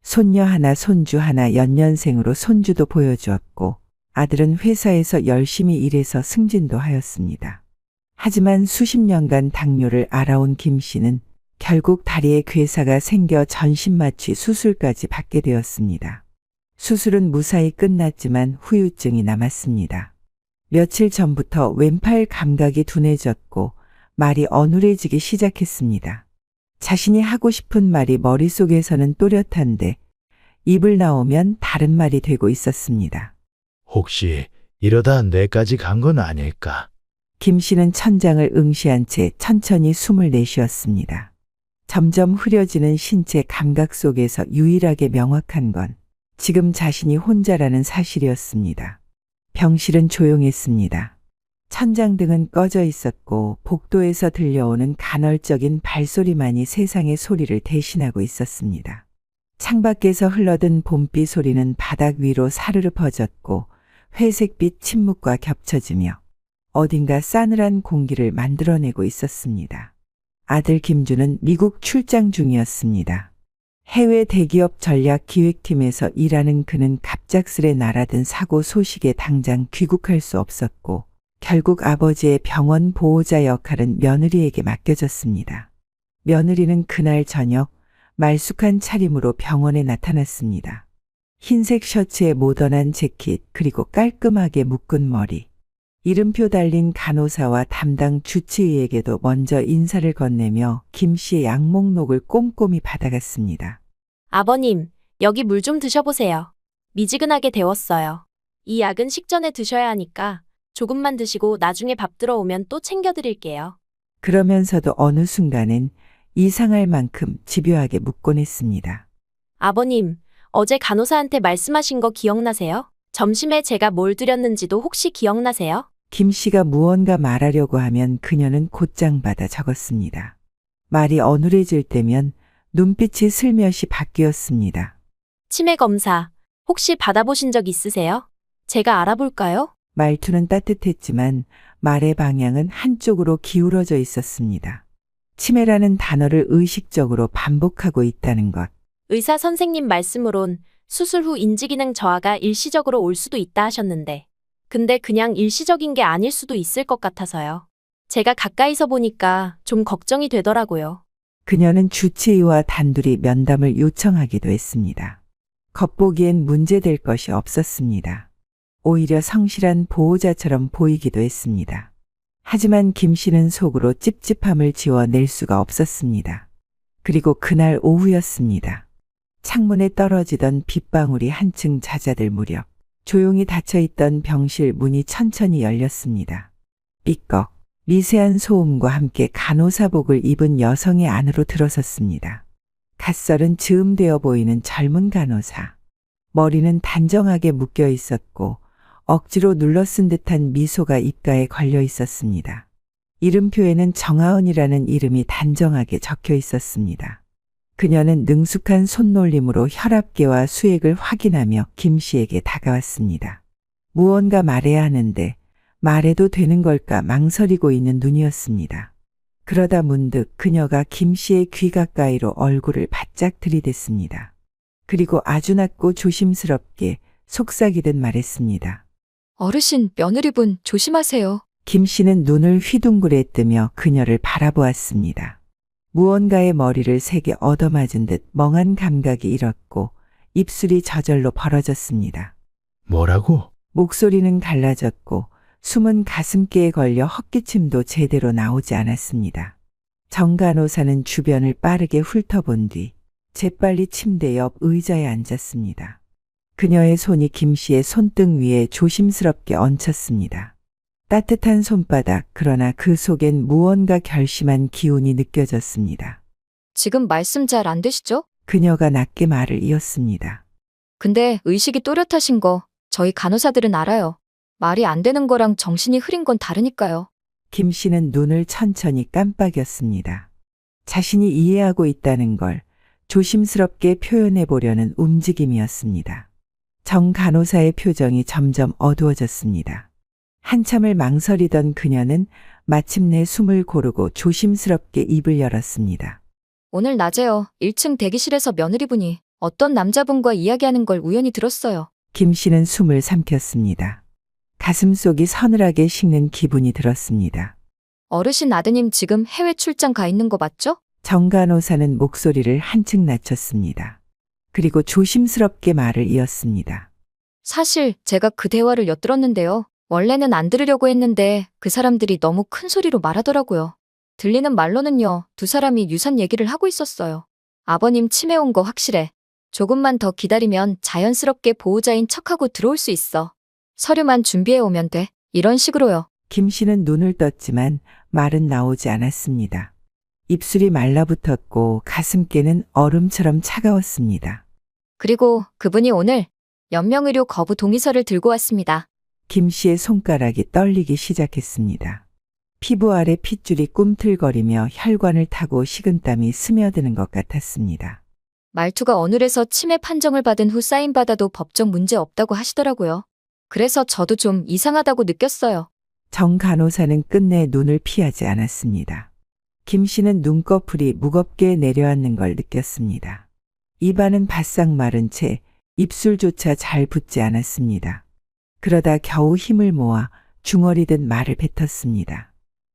손녀 하나 손주 하나 연년생으로 손주도 보여주었고 아들은 회사에서 열심히 일해서 승진도 하였습니다. 하지만 수십 년간 당뇨를 알아온 김 씨는 결국 다리에 괴사가 생겨 전신마취 수술까지 받게 되었습니다. 수술은 무사히 끝났지만 후유증이 남았습니다. 며칠 전부터 왼팔 감각이 둔해졌고 말이 어눌해지기 시작했습니다. 자신이 하고 싶은 말이 머릿속에서는 또렷한데 입을 나오면 다른 말이 되고 있었습니다. 혹시 이러다 뇌까지 간 건 아닐까? 김 씨는 천장을 응시한 채 천천히 숨을 내쉬었습니다. 점점 흐려지는 신체 감각 속에서 유일하게 명확한 건 지금 자신이 혼자라는 사실이었습니다. 병실은 조용했습니다. 천장등은 꺼져 있었고 복도에서 들려오는 간헐적인 발소리만이 세상의 소리를 대신하고 있었습니다. 창밖에서 흘러든 봄비 소리는 바닥 위로 사르르 퍼졌고 회색빛 침묵과 겹쳐지며 어딘가 싸늘한 공기를 만들어내고 있었습니다. 아들 김주는 미국 출장 중이었습니다. 해외 대기업 전략기획팀에서 일하는 그는 갑작스레 날아든 사고 소식에 당장 귀국할 수 없었고 결국 아버지의 병원 보호자 역할은 며느리에게 맡겨졌습니다. 며느리는 그날 저녁 말쑥한 차림으로 병원에 나타났습니다. 흰색 셔츠에 모던한 재킷 그리고 깔끔하게 묶은 머리. 이름표 달린 간호사와 담당 주치의에게도 먼저 인사를 건네며 김 씨의 양목록을 꼼꼼히 받아갔습니다. 아버님, 여기 물 좀 드셔보세요. 미지근하게 데웠어요. 이 약은 식전에 드셔야 하니까 조금만 드시고 나중에 밥 들어오면 또 챙겨드릴게요. 그러면서도 어느 순간엔 이상할 만큼 집요하게 묻곤 했습니다. 아버님, 어제 간호사한테 말씀하신 거 기억나세요? 점심에 제가 뭘 드렸는지도 혹시 기억나세요? 김 씨가 무언가 말하려고 하면 그녀는 곧장 받아 적었습니다. 말이 어눌해질 때면 눈빛이 슬며시 바뀌었습니다. 치매 검사, 혹시 받아보신 적 있으세요? 제가 알아볼까요? 말투는 따뜻했지만 말의 방향은 한쪽으로 기울어져 있었습니다. 치매라는 단어를 의식적으로 반복하고 있다는 것. 의사 선생님 말씀으론 수술 후 인지기능 저하가 일시적으로 올 수도 있다 하셨는데, 근데 그냥 일시적인 게 아닐 수도 있을 것 같아서요. 제가 가까이서 보니까 좀 걱정이 되더라고요. 그녀는 주치의와 단둘이 면담을 요청하기도 했습니다. 겉보기엔 문제될 것이 없었습니다. 오히려 성실한 보호자처럼 보이기도 했습니다. 하지만 김 씨는 속으로 찝찝함을 지워낼 수가 없었습니다. 그리고 그날 오후였습니다. 창문에 떨어지던 빗방울이 한층 잦아들 무렵 조용히 닫혀있던 병실 문이 천천히 열렸습니다. 삐걱, 미세한 소음과 함께 간호사복을 입은 여성이 안으로 들어섰습니다. 갓설은 즈음되어 보이는 젊은 간호사. 머리는 단정하게 묶여 있었고 억지로 눌러쓴 듯한 미소가 입가에 걸려 있었습니다. 이름표에는 정하은이라는 이름이 단정하게 적혀 있었습니다. 그녀는 능숙한 손놀림으로 혈압계와 수액을 확인하며 김 씨에게 다가왔습니다. 무언가 말해야 하는데 말해도 되는 걸까 망설이고 있는 눈이었습니다. 그러다 문득 그녀가 김 씨의 귀 가까이로 얼굴을 바짝 들이댔습니다. 그리고 아주 낮고 조심스럽게 속삭이듯 말했습니다. 어르신, 며느리분 조심하세요. 김 씨는 눈을 휘둥그레 뜨며 그녀를 바라보았습니다. 무언가의 머리를 세게 얻어맞은 듯 멍한 감각이 일었고 입술이 저절로 벌어졌습니다. 뭐라고? 목소리는 갈라졌고 숨은 가슴께에 걸려 헛기침도 제대로 나오지 않았습니다. 정 간호사는 주변을 빠르게 훑어본 뒤 재빨리 침대 옆 의자에 앉았습니다. 그녀의 손이 김 씨의 손등 위에 조심스럽게 얹혔습니다. 따뜻한 손바닥, 그러나 그 속엔 무언가 결심한 기운이 느껴졌습니다. 지금 말씀 잘 안 되시죠? 그녀가 낮게 말을 이었습니다. 근데 의식이 또렷하신 거 저희 간호사들은 알아요. 말이 안 되는 거랑 정신이 흐린 건 다르니까요. 김 씨는 눈을 천천히 깜빡였습니다. 자신이 이해하고 있다는 걸 조심스럽게 표현해 보려는 움직임이었습니다. 정 간호사의 표정이 점점 어두워졌습니다. 한참을 망설이던 그녀는 마침내 숨을 고르고 조심스럽게 입을 열었습니다. 오늘 낮에요. 1층 대기실에서 며느리분이 어떤 남자분과 이야기하는 걸 우연히 들었어요. 김 씨는 숨을 삼켰습니다. 가슴속이 서늘하게 식는 기분이 들었습니다. 어르신 아드님 지금 해외 출장 가 있는 거 맞죠? 정 간호사는 목소리를 한층 낮췄습니다. 그리고 조심스럽게 말을 이었습니다. 사실 제가 그 대화를 엿들었는데요. 원래는 안 들으려고 했는데 그 사람들이 너무 큰 소리로 말하더라고요. 들리는 말로는요, 두 사람이 유산 얘기를 하고 있었어요. 아버님 치매 온 거 확실해. 조금만 더 기다리면 자연스럽게 보호자인 척하고 들어올 수 있어. 서류만 준비해 오면 돼. 이런 식으로요. 김 씨는 눈을 떴지만 말은 나오지 않았습니다. 입술이 말라붙었고 가슴께는 얼음처럼 차가웠습니다. 그리고 그분이 오늘 연명의료 거부 동의서를 들고 왔습니다. 김 씨의 손가락이 떨리기 시작했습니다. 피부 아래 핏줄이 꿈틀거리며 혈관을 타고 식은땀이 스며드는 것 같았습니다. 말투가 어눌해서 치매 판정을 받은 후 사인받아도 법적 문제 없다고 하시더라고요. 그래서 저도 좀 이상하다고 느꼈어요. 정 간호사는 끝내 눈을 피하지 않았습니다. 김 씨는 눈꺼풀이 무겁게 내려앉는 걸 느꼈습니다. 입안은 바싹 마른 채 입술조차 잘 붙지 않았습니다. 그러다 겨우 힘을 모아 중얼이듯 말을 뱉었습니다.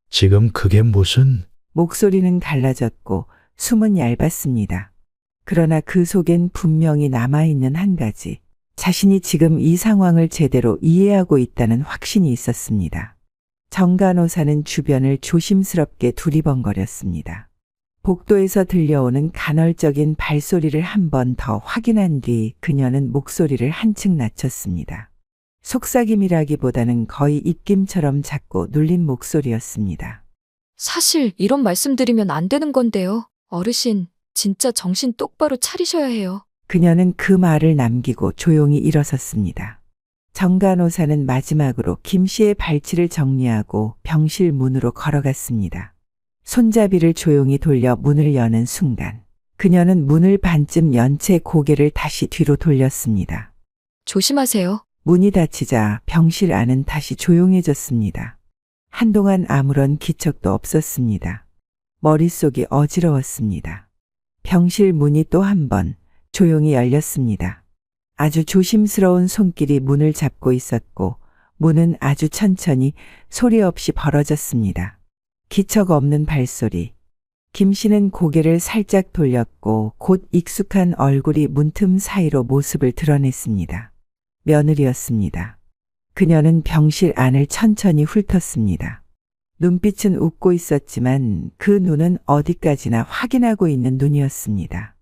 지금 그게 무슨... 목소리는 갈라졌고 숨은 얇았습니다. 그러나 그 속엔 분명히 남아있는 한 가지, 자신이 지금 이 상황을 제대로 이해하고 있다는 확신이 있었습니다. 정 간호사는 주변을 조심스럽게 두리번거렸습니다. 복도에서 들려오는 간헐적인 발소리를 한 번 더 확인한 뒤 그녀는 목소리를 한층 낮췄습니다. 속삭임이라기보다는 거의 입김처럼 작고 눌린 목소리였습니다. 사실 이런 말씀드리면 안 되는 건데요. 어르신, 진짜 정신 똑바로 차리셔야 해요. 그녀는 그 말을 남기고 조용히 일어섰습니다. 정 간호사는 마지막으로 김 씨의 발치를 정리하고 병실 문으로 걸어갔습니다. 손잡이를 조용히 돌려 문을 여는 순간 그녀는 문을 반쯤 연 채 고개를 다시 뒤로 돌렸습니다. 조심하세요. 문이 닫히자 병실 안은 다시 조용해졌습니다. 한동안 아무런 기척도 없었습니다. 머릿속이 어지러웠습니다. 병실 문이 또 한 번 조용히 열렸습니다. 아주 조심스러운 손길이 문을 잡고 있었고 문은 아주 천천히 소리 없이 벌어졌습니다. 기척 없는 발소리. 김 씨는 고개를 살짝 돌렸고 곧 익숙한 얼굴이 문틈 사이로 모습을 드러냈습니다. 며느리였습니다. 그녀는 병실 안을 천천히 훑었습니다. 눈빛은 웃고 있었지만 그 눈은 어디까지나 확인하고 있는 눈이었습니다.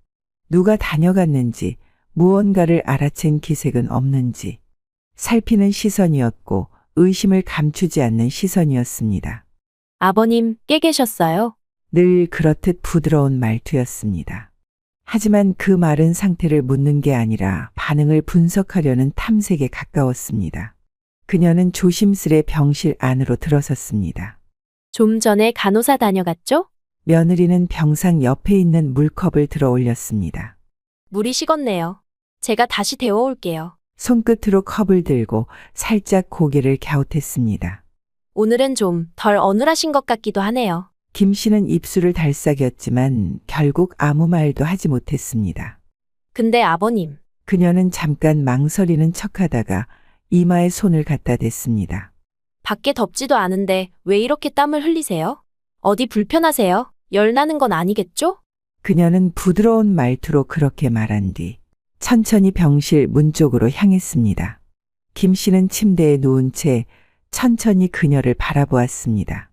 누가 다녀갔는지, 무언가를 알아챈 기색은 없는지 살피는 시선이었고 의심을 감추지 않는 시선이었습니다. 아버님, 깨 계셨어요? 늘 그렇듯 부드러운 말투였습니다. 하지만 그 말은 상태를 묻는 게 아니라 반응을 분석하려는 탐색에 가까웠습니다. 그녀는 조심스레 병실 안으로 들어섰습니다. 좀 전에 간호사 다녀갔죠? 며느리는 병상 옆에 있는 물컵을 들어 올렸습니다. 물이 식었네요. 제가 다시 데워올게요. 손끝으로 컵을 들고 살짝 고개를 갸웃했습니다. 오늘은 좀 덜 어눌하신 것 같기도 하네요. 김 씨는 입술을 달싹였지만 결국 아무 말도 하지 못했습니다. 근데 아버님. 그녀는 잠깐 망설이는 척하다가 이마에 손을 갖다 댔습니다. 밖에 덥지도 않은데 왜 이렇게 땀을 흘리세요? 어디 불편하세요? 열 나는 건 아니겠죠? 그녀는 부드러운 말투로 그렇게 말한 뒤 천천히 병실 문 쪽으로 향했습니다. 김 씨는 침대에 누운 채 천천히 그녀를 바라보았습니다.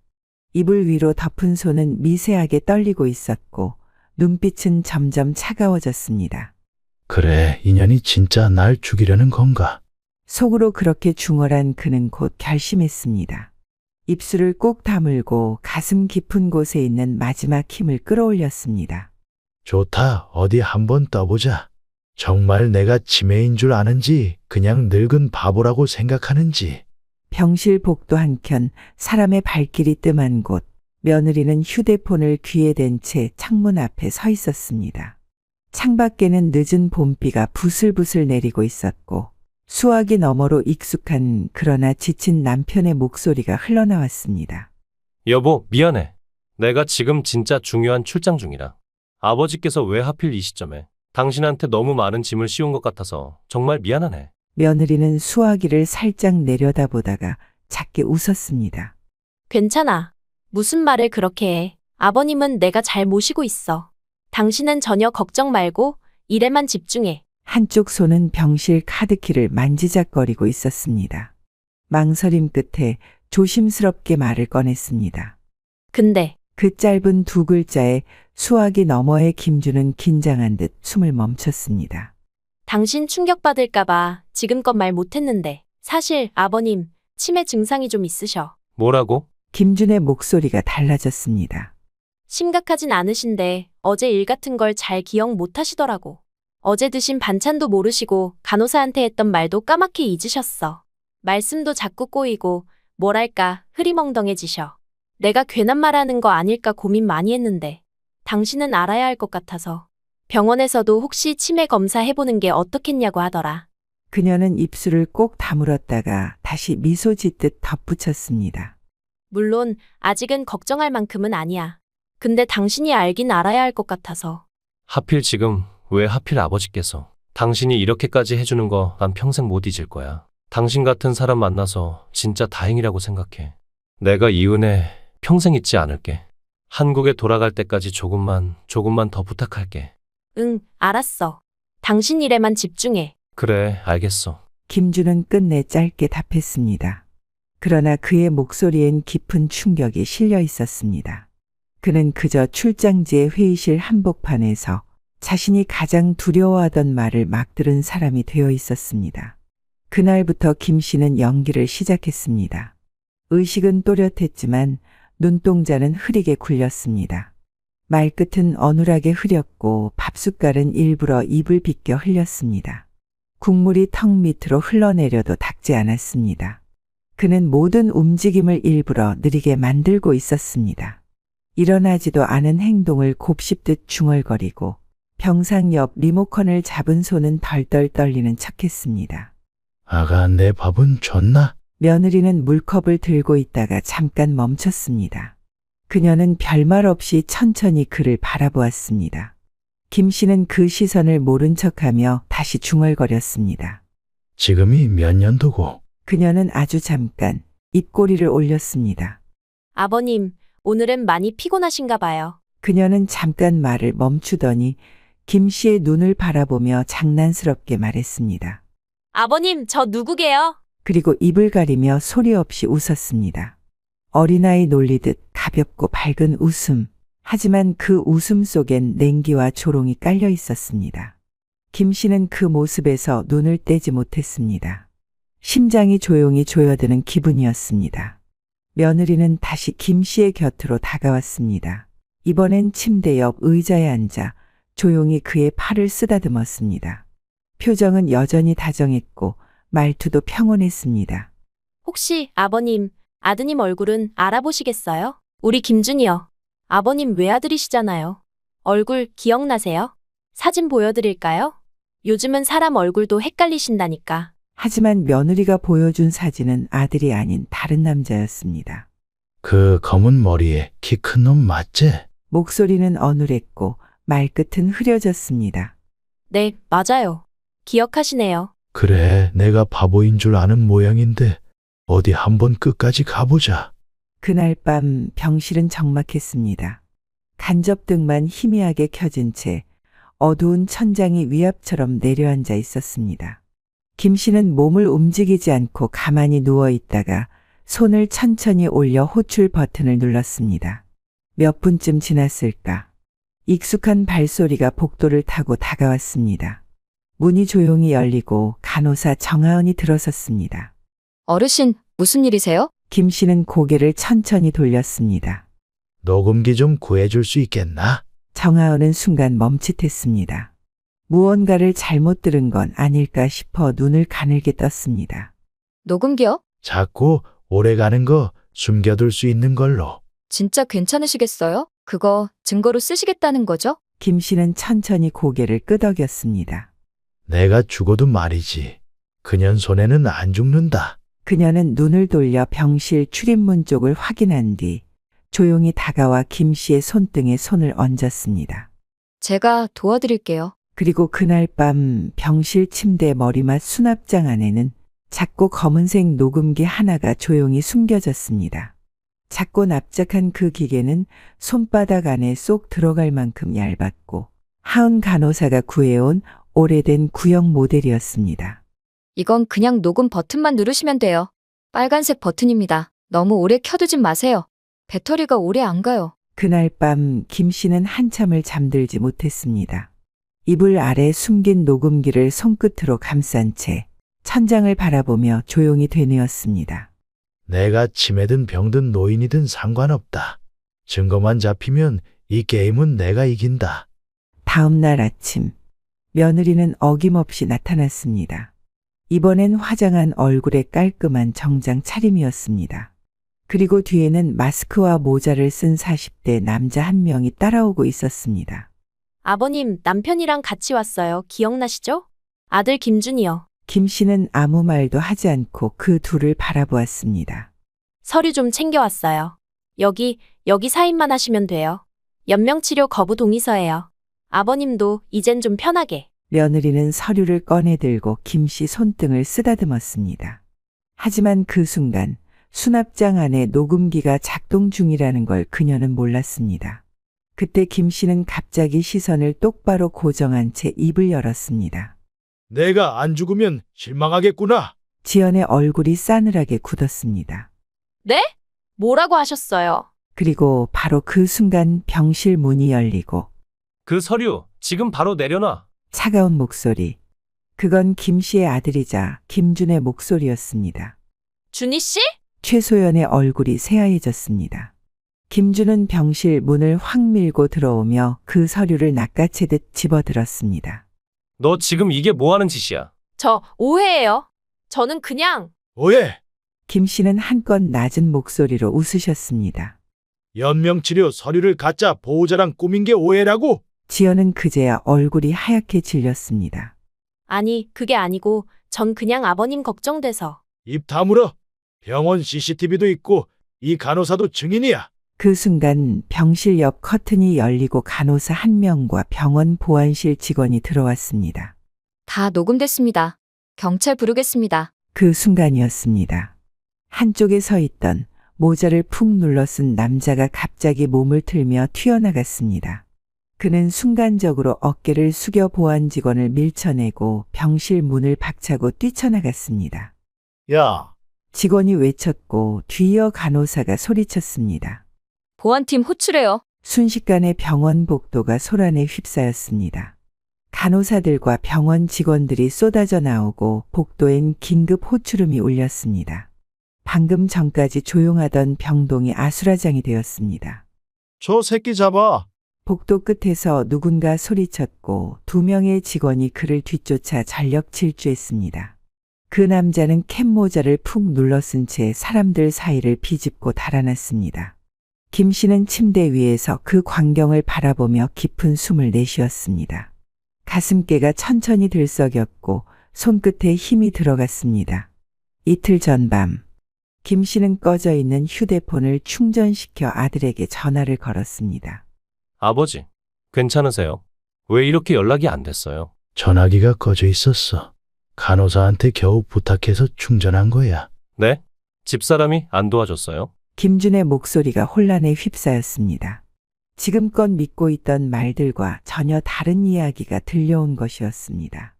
이불 위로 덮은 손은 미세하게 떨리고 있었고 눈빛은 점점 차가워졌습니다. 그래, 인연이 진짜 날 죽이려는 건가? 속으로 그렇게 중얼한 그는 곧 결심했습니다. 입술을 꼭 다물고 가슴 깊은 곳에 있는 마지막 힘을 끌어올렸습니다. 좋다, 어디 한번 떠보자. 정말 내가 치매인 줄 아는지 그냥 늙은 바보라고 생각하는지. 병실 복도 한켠 사람의 발길이 뜸한 곳, 며느리는 휴대폰을 귀에 댄 채 창문 앞에 서 있었습니다. 창밖에는 늦은 봄비가 부슬부슬 내리고 있었고 수화기 너머로 익숙한 그러나 지친 남편의 목소리가 흘러나왔습니다. 여보, 미안해. 내가 지금 진짜 중요한 출장 중이라. 아버지께서 왜 하필 이 시점에 당신한테 너무 많은 짐을 씌운 것 같아서 정말 미안하네. 며느리는 수화기를 살짝 내려다보다가 작게 웃었습니다. 괜찮아. 무슨 말을 그렇게 해. 아버님은 내가 잘 모시고 있어. 당신은 전혀 걱정 말고 일에만 집중해. 한쪽 손은 병실 카드키를 만지작거리고 있었습니다. 망설임 끝에 조심스럽게 말을 꺼냈습니다. 근데 그 짧은 두 글자에 수화기 너머의 김주는 긴장한 듯 숨을 멈췄습니다. 당신 충격받을까봐 지금껏 말 못했는데 사실 아버님 치매 증상이 좀 있으셔. 뭐라고? 김준의 목소리가 달라졌습니다. 심각하진 않으신데 어제 일 같은 걸 잘 기억 못 하시더라고. 어제 드신 반찬도 모르시고 간호사한테 했던 말도 까맣게 잊으셨어. 말씀도 자꾸 꼬이고 뭐랄까 흐리멍덩해지셔. 내가 괜한 말하는 거 아닐까 고민 많이 했는데 당신은 알아야 할 것 같아서 병원에서도 혹시 치매 검사 해보는 게 어떻겠냐고 하더라. 그녀는 입술을 꼭 다물었다가 다시 미소 짓듯 덧붙였습니다. 물론 아직은 걱정할 만큼은 아니야. 근데 당신이 알긴 알아야 할 것 같아서. 하필 지금 왜 하필 아버지께서 당신이 이렇게까지 해주는 거 난 평생 못 잊을 거야. 당신 같은 사람 만나서 진짜 다행이라고 생각해. 내가 이 은혜 평생 잊지 않을게. 한국에 돌아갈 때까지 조금만 더 부탁할게. 응, 알았어. 당신 일에만 집중해. 그래, 알겠어. 김주는 끝내 짧게 답했습니다. 그러나 그의 목소리엔 깊은 충격이 실려 있었습니다. 그는 그저 출장지의 회의실 한복판에서 자신이 가장 두려워하던 말을 막 들은 사람이 되어 있었습니다. 그날부터 김 씨는 연기를 시작했습니다. 의식은 또렷했지만 눈동자는 흐리게 굴렸습니다. 말끝은 어눌하게 흐렸고 밥숟갈은 일부러 입을 비껴 흘렸습니다. 국물이 턱 밑으로 흘러내려도 닦지 않았습니다. 그는 모든 움직임을 일부러 느리게 만들고 있었습니다. 일어나지도 않은 행동을 곱씹듯 중얼거리고 병상 옆 리모컨을 잡은 손은 덜덜 떨리는 척했습니다. 아가, 내 밥은 줬나? 며느리는 물컵을 들고 있다가 잠깐 멈췄습니다. 그녀는 별말 없이 천천히 그를 바라보았습니다. 김 씨는 그 시선을 모른 척하며 다시 중얼거렸습니다. 지금이 몇 년도고? 그녀는 아주 잠깐 입꼬리를 올렸습니다. 아버님, 오늘은 많이 피곤하신가 봐요. 그녀는 잠깐 말을 멈추더니 김 씨의 눈을 바라보며 장난스럽게 말했습니다. 아버님, 저 누구게요? 그리고 입을 가리며 소리 없이 웃었습니다. 어린아이 놀리듯 가볍고 밝은 웃음. 하지만 그 웃음 속엔 냉기와 조롱이 깔려 있었습니다. 김 씨는 그 모습에서 눈을 떼지 못했습니다. 심장이 조용히 조여드는 기분이었습니다. 며느리는 다시 김 씨의 곁으로 다가왔습니다. 이번엔 침대 옆 의자에 앉아 조용히 그의 팔을 쓰다듬었습니다. 표정은 여전히 다정했고 말투도 평온했습니다. 혹시 아버님, 아드님 얼굴은 알아보시겠어요? 우리 김준이요. 아버님 외아들이시잖아요. 얼굴 기억나세요? 사진 보여드릴까요? 요즘은 사람 얼굴도 헷갈리신다니까. 하지만 며느리가 보여준 사진은 아들이 아닌 다른 남자였습니다. 그 검은 머리에 키 큰 놈 맞지? 목소리는 어눌했고 말끝은 흐려졌습니다. 네, 맞아요. 기억하시네요. 그래, 내가 바보인 줄 아는 모양인데 어디 한번 끝까지 가보자. 그날 밤 병실은 적막했습니다. 간접등만 희미하게 켜진 채 어두운 천장이 위압처럼 내려앉아 있었습니다. 김 씨는 몸을 움직이지 않고 가만히 누워 있다가 손을 천천히 올려 호출 버튼을 눌렀습니다. 몇 분쯤 지났을까? 익숙한 발소리가 복도를 타고 다가왔습니다. 문이 조용히 열리고 간호사 정하은이 들어섰습니다. 어르신, 무슨 일이세요? 김 씨는 고개를 천천히 돌렸습니다. 녹음기 좀 구해줄 수 있겠나? 정하은은 순간 멈칫했습니다. 무언가를 잘못 들은 건 아닐까 싶어 눈을 가늘게 떴습니다. 녹음기요? 자꾸 오래가는 거 숨겨둘 수 있는 걸로. 진짜 괜찮으시겠어요? 그거 증거로 쓰시겠다는 거죠? 김 씨는 천천히 고개를 끄덕였습니다. 내가 죽어도 말이지. 그년 손에는 안 죽는다. 그녀는 눈을 돌려 병실 출입문 쪽을 확인한 뒤 조용히 다가와 김 씨의 손등에 손을 얹었습니다. 제가 도와드릴게요. 그리고 그날 밤 병실 침대 머리맡 수납장 안에는 작고 검은색 녹음기 하나가 조용히 숨겨졌습니다. 작고 납작한 그 기계는 손바닥 안에 쏙 들어갈 만큼 얇았고 하은 간호사가 구해온 오래된 구형 모델이었습니다. 이건 그냥 녹음 버튼만 누르시면 돼요. 빨간색 버튼입니다. 너무 오래 켜두진 마세요. 배터리가 오래 안 가요. 그날 밤 김 씨는 한참을 잠들지 못했습니다. 이불 아래 숨긴 녹음기를 손끝으로 감싼 채 천장을 바라보며 조용히 되뇌었습니다. 내가 치매든 병든 노인이든 상관없다. 증거만 잡히면 이 게임은 내가 이긴다. 다음 날 아침 며느리는 어김없이 나타났습니다. 이번엔 화장한 얼굴에 깔끔한 정장 차림이었습니다. 그리고 뒤에는 마스크와 모자를 쓴 40대 남자 한 명이 따라오고 있었습니다. 아버님, 남편이랑 같이 왔어요. 기억나시죠? 아들 김준이요. 김 씨는 아무 말도 하지 않고 그 둘을 바라보았습니다. 서류 좀 챙겨왔어요. 여기 사인만 하시면 돼요. 연명치료 거부 동의서예요. 아버님도 이젠 좀 편하게. 며느리는 서류를 꺼내 들고 김 씨 손등을 쓰다듬었습니다. 하지만 그 순간 수납장 안에 녹음기가 작동 중이라는 걸 그녀는 몰랐습니다. 그때 김 씨는 갑자기 시선을 똑바로 고정한 채 입을 열었습니다. 내가 안 죽으면 실망하겠구나. 지연의 얼굴이 싸늘하게 굳었습니다. 네? 뭐라고 하셨어요? 그리고 바로 그 순간 병실 문이 열리고 그 서류 지금 바로 내려놔. 차가운 목소리. 그건 김 씨의 아들이자 김준의 목소리였습니다. 준희 씨? 최소연의 얼굴이 새하얘졌습니다. 김준은 병실 문을 확 밀고 들어오며 그 서류를 낚아채듯 집어들었습니다. 너 지금 이게 뭐 하는 짓이야? 저 오해예요. 저는 그냥 오해. 김 씨는 한껏 낮은 목소리로 웃으셨습니다. 연명치료 서류를 가짜 보호자랑 꾸민 게 오해라고? 지연은 그제야 얼굴이 하얗게 질렸습니다. 아니, 그게 아니고 전 그냥 아버님 걱정돼서. 입 다물어. 병원 CCTV도 있고 이 간호사도 증인이야. 그 순간 병실 옆 커튼이 열리고 간호사 한 명과 병원 보안실 직원이 들어왔습니다. 다 녹음됐습니다. 경찰 부르겠습니다. 그 순간이었습니다. 한쪽에 서 있던 모자를 푹 눌러 쓴 남자가 갑자기 몸을 틀며 튀어나갔습니다. 그는 순간적으로 어깨를 숙여 보안 직원을 밀쳐내고 병실 문을 박차고 뛰쳐나갔습니다. 야, 직원이 외쳤고 뒤이어 간호사가 소리쳤습니다. 보안팀 호출해요. 순식간에 병원 복도가 소란에 휩싸였습니다. 간호사들과 병원 직원들이 쏟아져 나오고 복도엔 긴급 호출음이 울렸습니다. 방금 전까지 조용하던 병동이 아수라장이 되었습니다. 저 새끼 잡아. 복도 끝에서 누군가 소리쳤고 2명의 직원이 그를 뒤쫓아 전력 질주했습니다. 그 남자는 캡모자를 푹 눌러 쓴 채 사람들 사이를 비집고 달아났습니다. 김 씨는 침대 위에서 그 광경을 바라보며 깊은 숨을 내쉬었습니다. 가슴께가 천천히 들썩였고 손끝에 힘이 들어갔습니다. 이틀 전 밤, 김 씨는 꺼져 있는 휴대폰을 충전시켜 아들에게 전화를 걸었습니다. 아버지, 괜찮으세요? 왜 이렇게 연락이 안 됐어요? 전화기가 꺼져 있었어. 간호사한테 겨우 부탁해서 충전한 거야. 네? 집사람이 안 도와줬어요? 김준의 목소리가 혼란에 휩싸였습니다. 지금껏 믿고 있던 말들과 전혀 다른 이야기가 들려온 것이었습니다.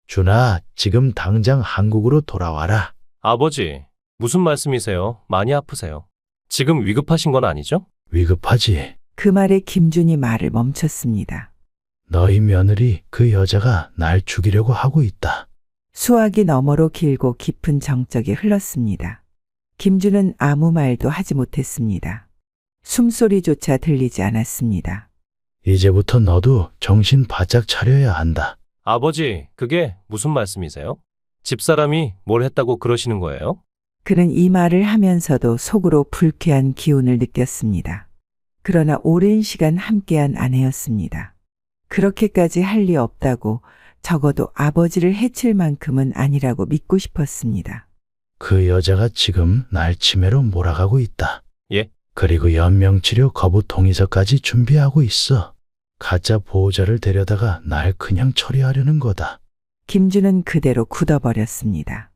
준아, 지금 당장 한국으로 돌아와라. 아버지, 무슨 말씀이세요? 많이 아프세요? 지금 위급하신 건 아니죠? 위급하지. 그 말에 김준이 말을 멈췄습니다. 너희 며느리 그 여자가 날 죽이려고 하고 있다. 수화기 너머로 길고 깊은 정적이 흘렀습니다. 김준은 아무 말도 하지 못했습니다. 숨소리조차 들리지 않았습니다. 이제부터 너도 정신 바짝 차려야 한다. 아버지, 그게 무슨 말씀이세요? 집사람이 뭘 했다고 그러시는 거예요? 그는 이 말을 하면서도 속으로 불쾌한 기운을 느꼈습니다. 그러나 오랜 시간 함께한 아내였습니다. 그렇게까지 할 리 없다고, 적어도 아버지를 해칠 만큼은 아니라고 믿고 싶었습니다. 그 여자가 지금 날 치매로 몰아가고 있다. 예? 그리고 연명치료 거부 동의서까지 준비하고 있어. 가짜 보호자를 데려다가 날 그냥 처리하려는 거다. 김준은 그대로 굳어버렸습니다.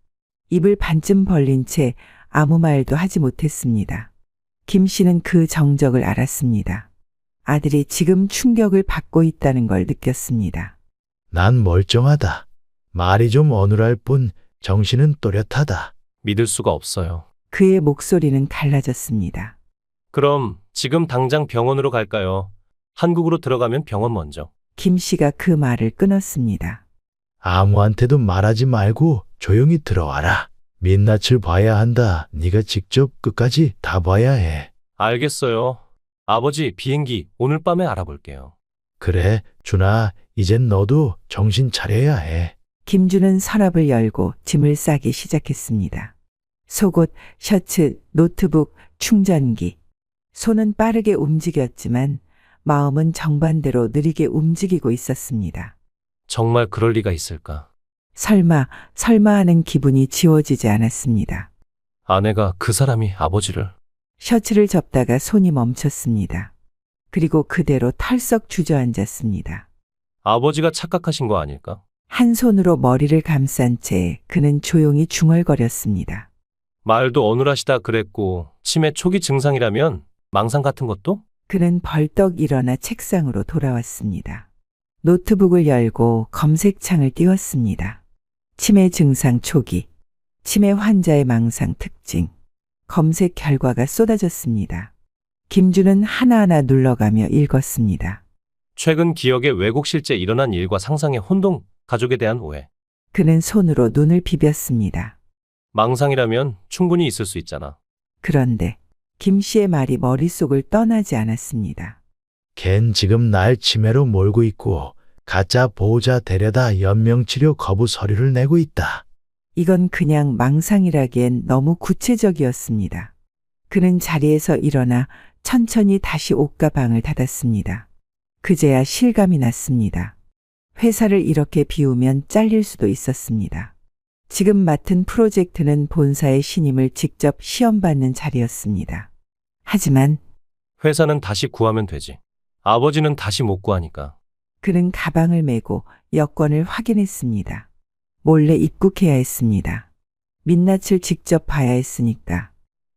입을 반쯤 벌린 채 아무 말도 하지 못했습니다. 김 씨는 그 정적을 알았습니다. 아들이 지금 충격을 받고 있다는 걸 느꼈습니다. 난 멀쩡하다. 말이 좀 어눌할 뿐 정신은 또렷하다. 믿을 수가 없어요. 그의 목소리는 갈라졌습니다. 그럼 지금 당장 병원으로 갈까요? 한국으로 들어가면 병원 먼저. 김 씨가 그 말을 끊었습니다. 아무한테도 말하지 말고 조용히 들어와라. 민낯을 봐야 한다. 네가 직접 끝까지 다 봐야 해. 알겠어요. 아버지, 비행기 오늘 밤에 알아볼게요. 그래, 준아, 이젠 너도 정신 차려야 해. 김준은 서랍을 열고 짐을 싸기 시작했습니다. 속옷, 셔츠, 노트북, 충전기. 손은 빠르게 움직였지만 마음은 정반대로 느리게 움직이고 있었습니다. 정말 그럴 리가 있을까? 설마 하는 기분이 지워지지 않았습니다. 아내가 그 사람이 아버지를. 셔츠를 접다가 손이 멈췄습니다. 그리고 그대로 털썩 주저앉았습니다. 아버지가 착각하신 거 아닐까? 한 손으로 머리를 감싼 채 그는 조용히 중얼거렸습니다. 말도 어눌하시다 그랬고 치매 초기 증상이라면 망상 같은 것도? 그는 벌떡 일어나 책상으로 돌아왔습니다. 노트북을 열고 검색창을 띄웠습니다. 치매 증상 초기, 치매 환자의 망상 특징, 검색 결과가 쏟아졌습니다. 김준은 하나하나 눌러가며 읽었습니다. 최근 기억에 왜곡 실제 일어난 일과 상상의 혼동, 가족에 대한 오해. 그는 손으로 눈을 비볐습니다. 망상이라면 충분히 있을 수 있잖아. 그런데 김 씨의 말이 머릿속을 떠나지 않았습니다. 걘 지금 날 치매로 몰고 있고 가짜 보호자 데려다 연명치료 거부 서류를 내고 있다. 이건 그냥 망상이라기엔 너무 구체적이었습니다. 그는 자리에서 일어나 천천히 다시 옷과 방을 닫았습니다. 그제야 실감이 났습니다. 회사를 이렇게 비우면 잘릴 수도 있었습니다. 지금 맡은 프로젝트는 본사의 신임을 직접 시험받는 자리였습니다. 하지만 회사는 다시 구하면 되지. 아버지는 다시 못 구하니까. 그는 가방을 메고 여권을 확인했습니다. 몰래 입국해야 했습니다. 민낯을 직접 봐야 했으니까.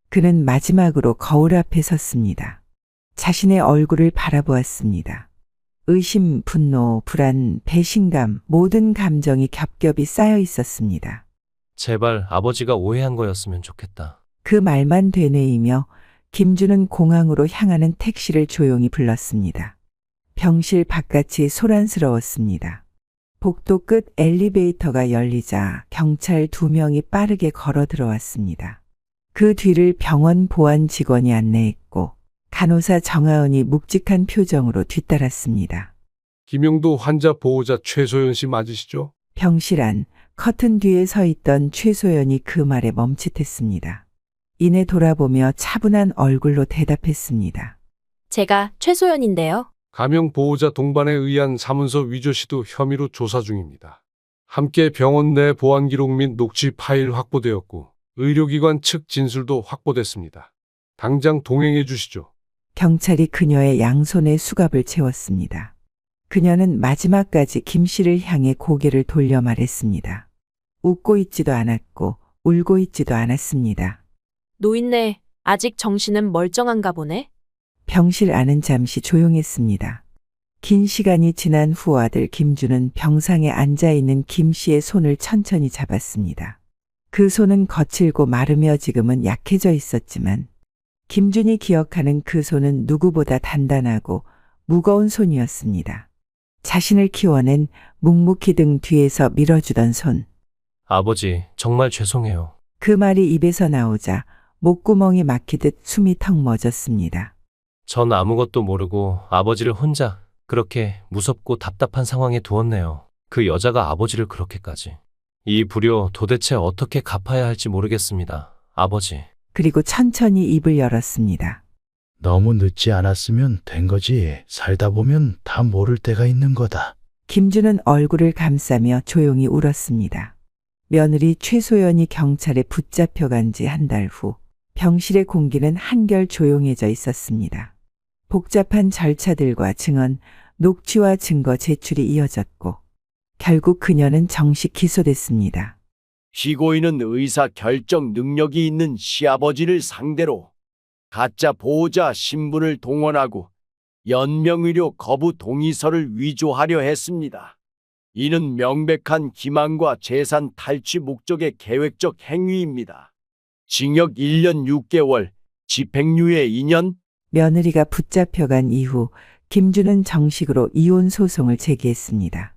그는 마지막으로 거울 앞에 섰습니다. 자신의 얼굴을 바라보았습니다. 의심, 분노, 불안, 배신감, 모든 감정이 겹겹이 쌓여 있었습니다. 제발 아버지가 오해한 거였으면 좋겠다. 그 말만 되뇌이며 김준은 공항으로 향하는 택시를 조용히 불렀습니다. 병실 바깥이 소란스러웠습니다. 복도 끝 엘리베이터가 열리자 경찰 2명이 빠르게 걸어 들어왔습니다. 그 뒤를 병원 보안 직원이 안내했고 간호사 정하은이 묵직한 표정으로 뒤따랐습니다. 김영도 환자 보호자 최소연 씨 맞으시죠? 병실 안 커튼 뒤에 서 있던 최소연이 그 말에 멈칫했습니다. 이내 돌아보며 차분한 얼굴로 대답했습니다. 제가 최소연인데요. 가명 보호자 동반에 의한 사문서 위조 시도 혐의로 조사 중입니다. 함께 병원 내 보안 기록 및 녹취 파일 확보되었고 의료기관 측 진술도 확보됐습니다. 당장 동행해 주시죠. 경찰이 그녀의 양손에 수갑을 채웠습니다. 그녀는 마지막까지 김 씨를 향해 고개를 돌려 말했습니다. 웃고 있지도 않았고 울고 있지도 않았습니다. 노인네, 아직 정신은 멀쩡한가 보네? 병실 안은 잠시 조용했습니다. 긴 시간이 지난 후 아들 김주는 병상에 앉아 있는 김 씨의 손을 천천히 잡았습니다. 그 손은 거칠고 마르며 지금은 약해져 있었지만 김준이 기억하는 그 손은 누구보다 단단하고 무거운 손이었습니다. 자신을 키워낸 묵묵히 등 뒤에서 밀어주던 손. 아버지, 정말 죄송해요. 그 말이 입에서 나오자 목구멍이 막히듯 숨이 턱 멎었습니다. 전 아무것도 모르고 아버지를 혼자 그렇게 무섭고 답답한 상황에 두었네요. 그 여자가 아버지를 그렇게까지. 이 불효 도대체 어떻게 갚아야 할지 모르겠습니다. 아버지. 그리고 천천히 입을 열었습니다. 너무 늦지 않았으면 된 거지. 살다 보면 다 모를 때가 있는 거다. 김주는 얼굴을 감싸며 조용히 울었습니다. 며느리 최소연이 경찰에 붙잡혀간 지 한 달 후 병실의 공기는 한결 조용해져 있었습니다. 복잡한 절차들과 증언, 녹취와 증거 제출이 이어졌고 결국 그녀는 정식 기소됐습니다. 피고인은 의사 결정 능력이 있는 시아버지를 상대로 가짜 보호자 신분을 동원하고 연명의료 거부 동의서를 위조하려 했습니다. 이는 명백한 기만과 재산 탈취 목적의 계획적 행위입니다. 징역 1년 6개월, 집행유예 2년. 며느리가 붙잡혀간 이후 김주는 정식으로 이혼 소송을 제기했습니다.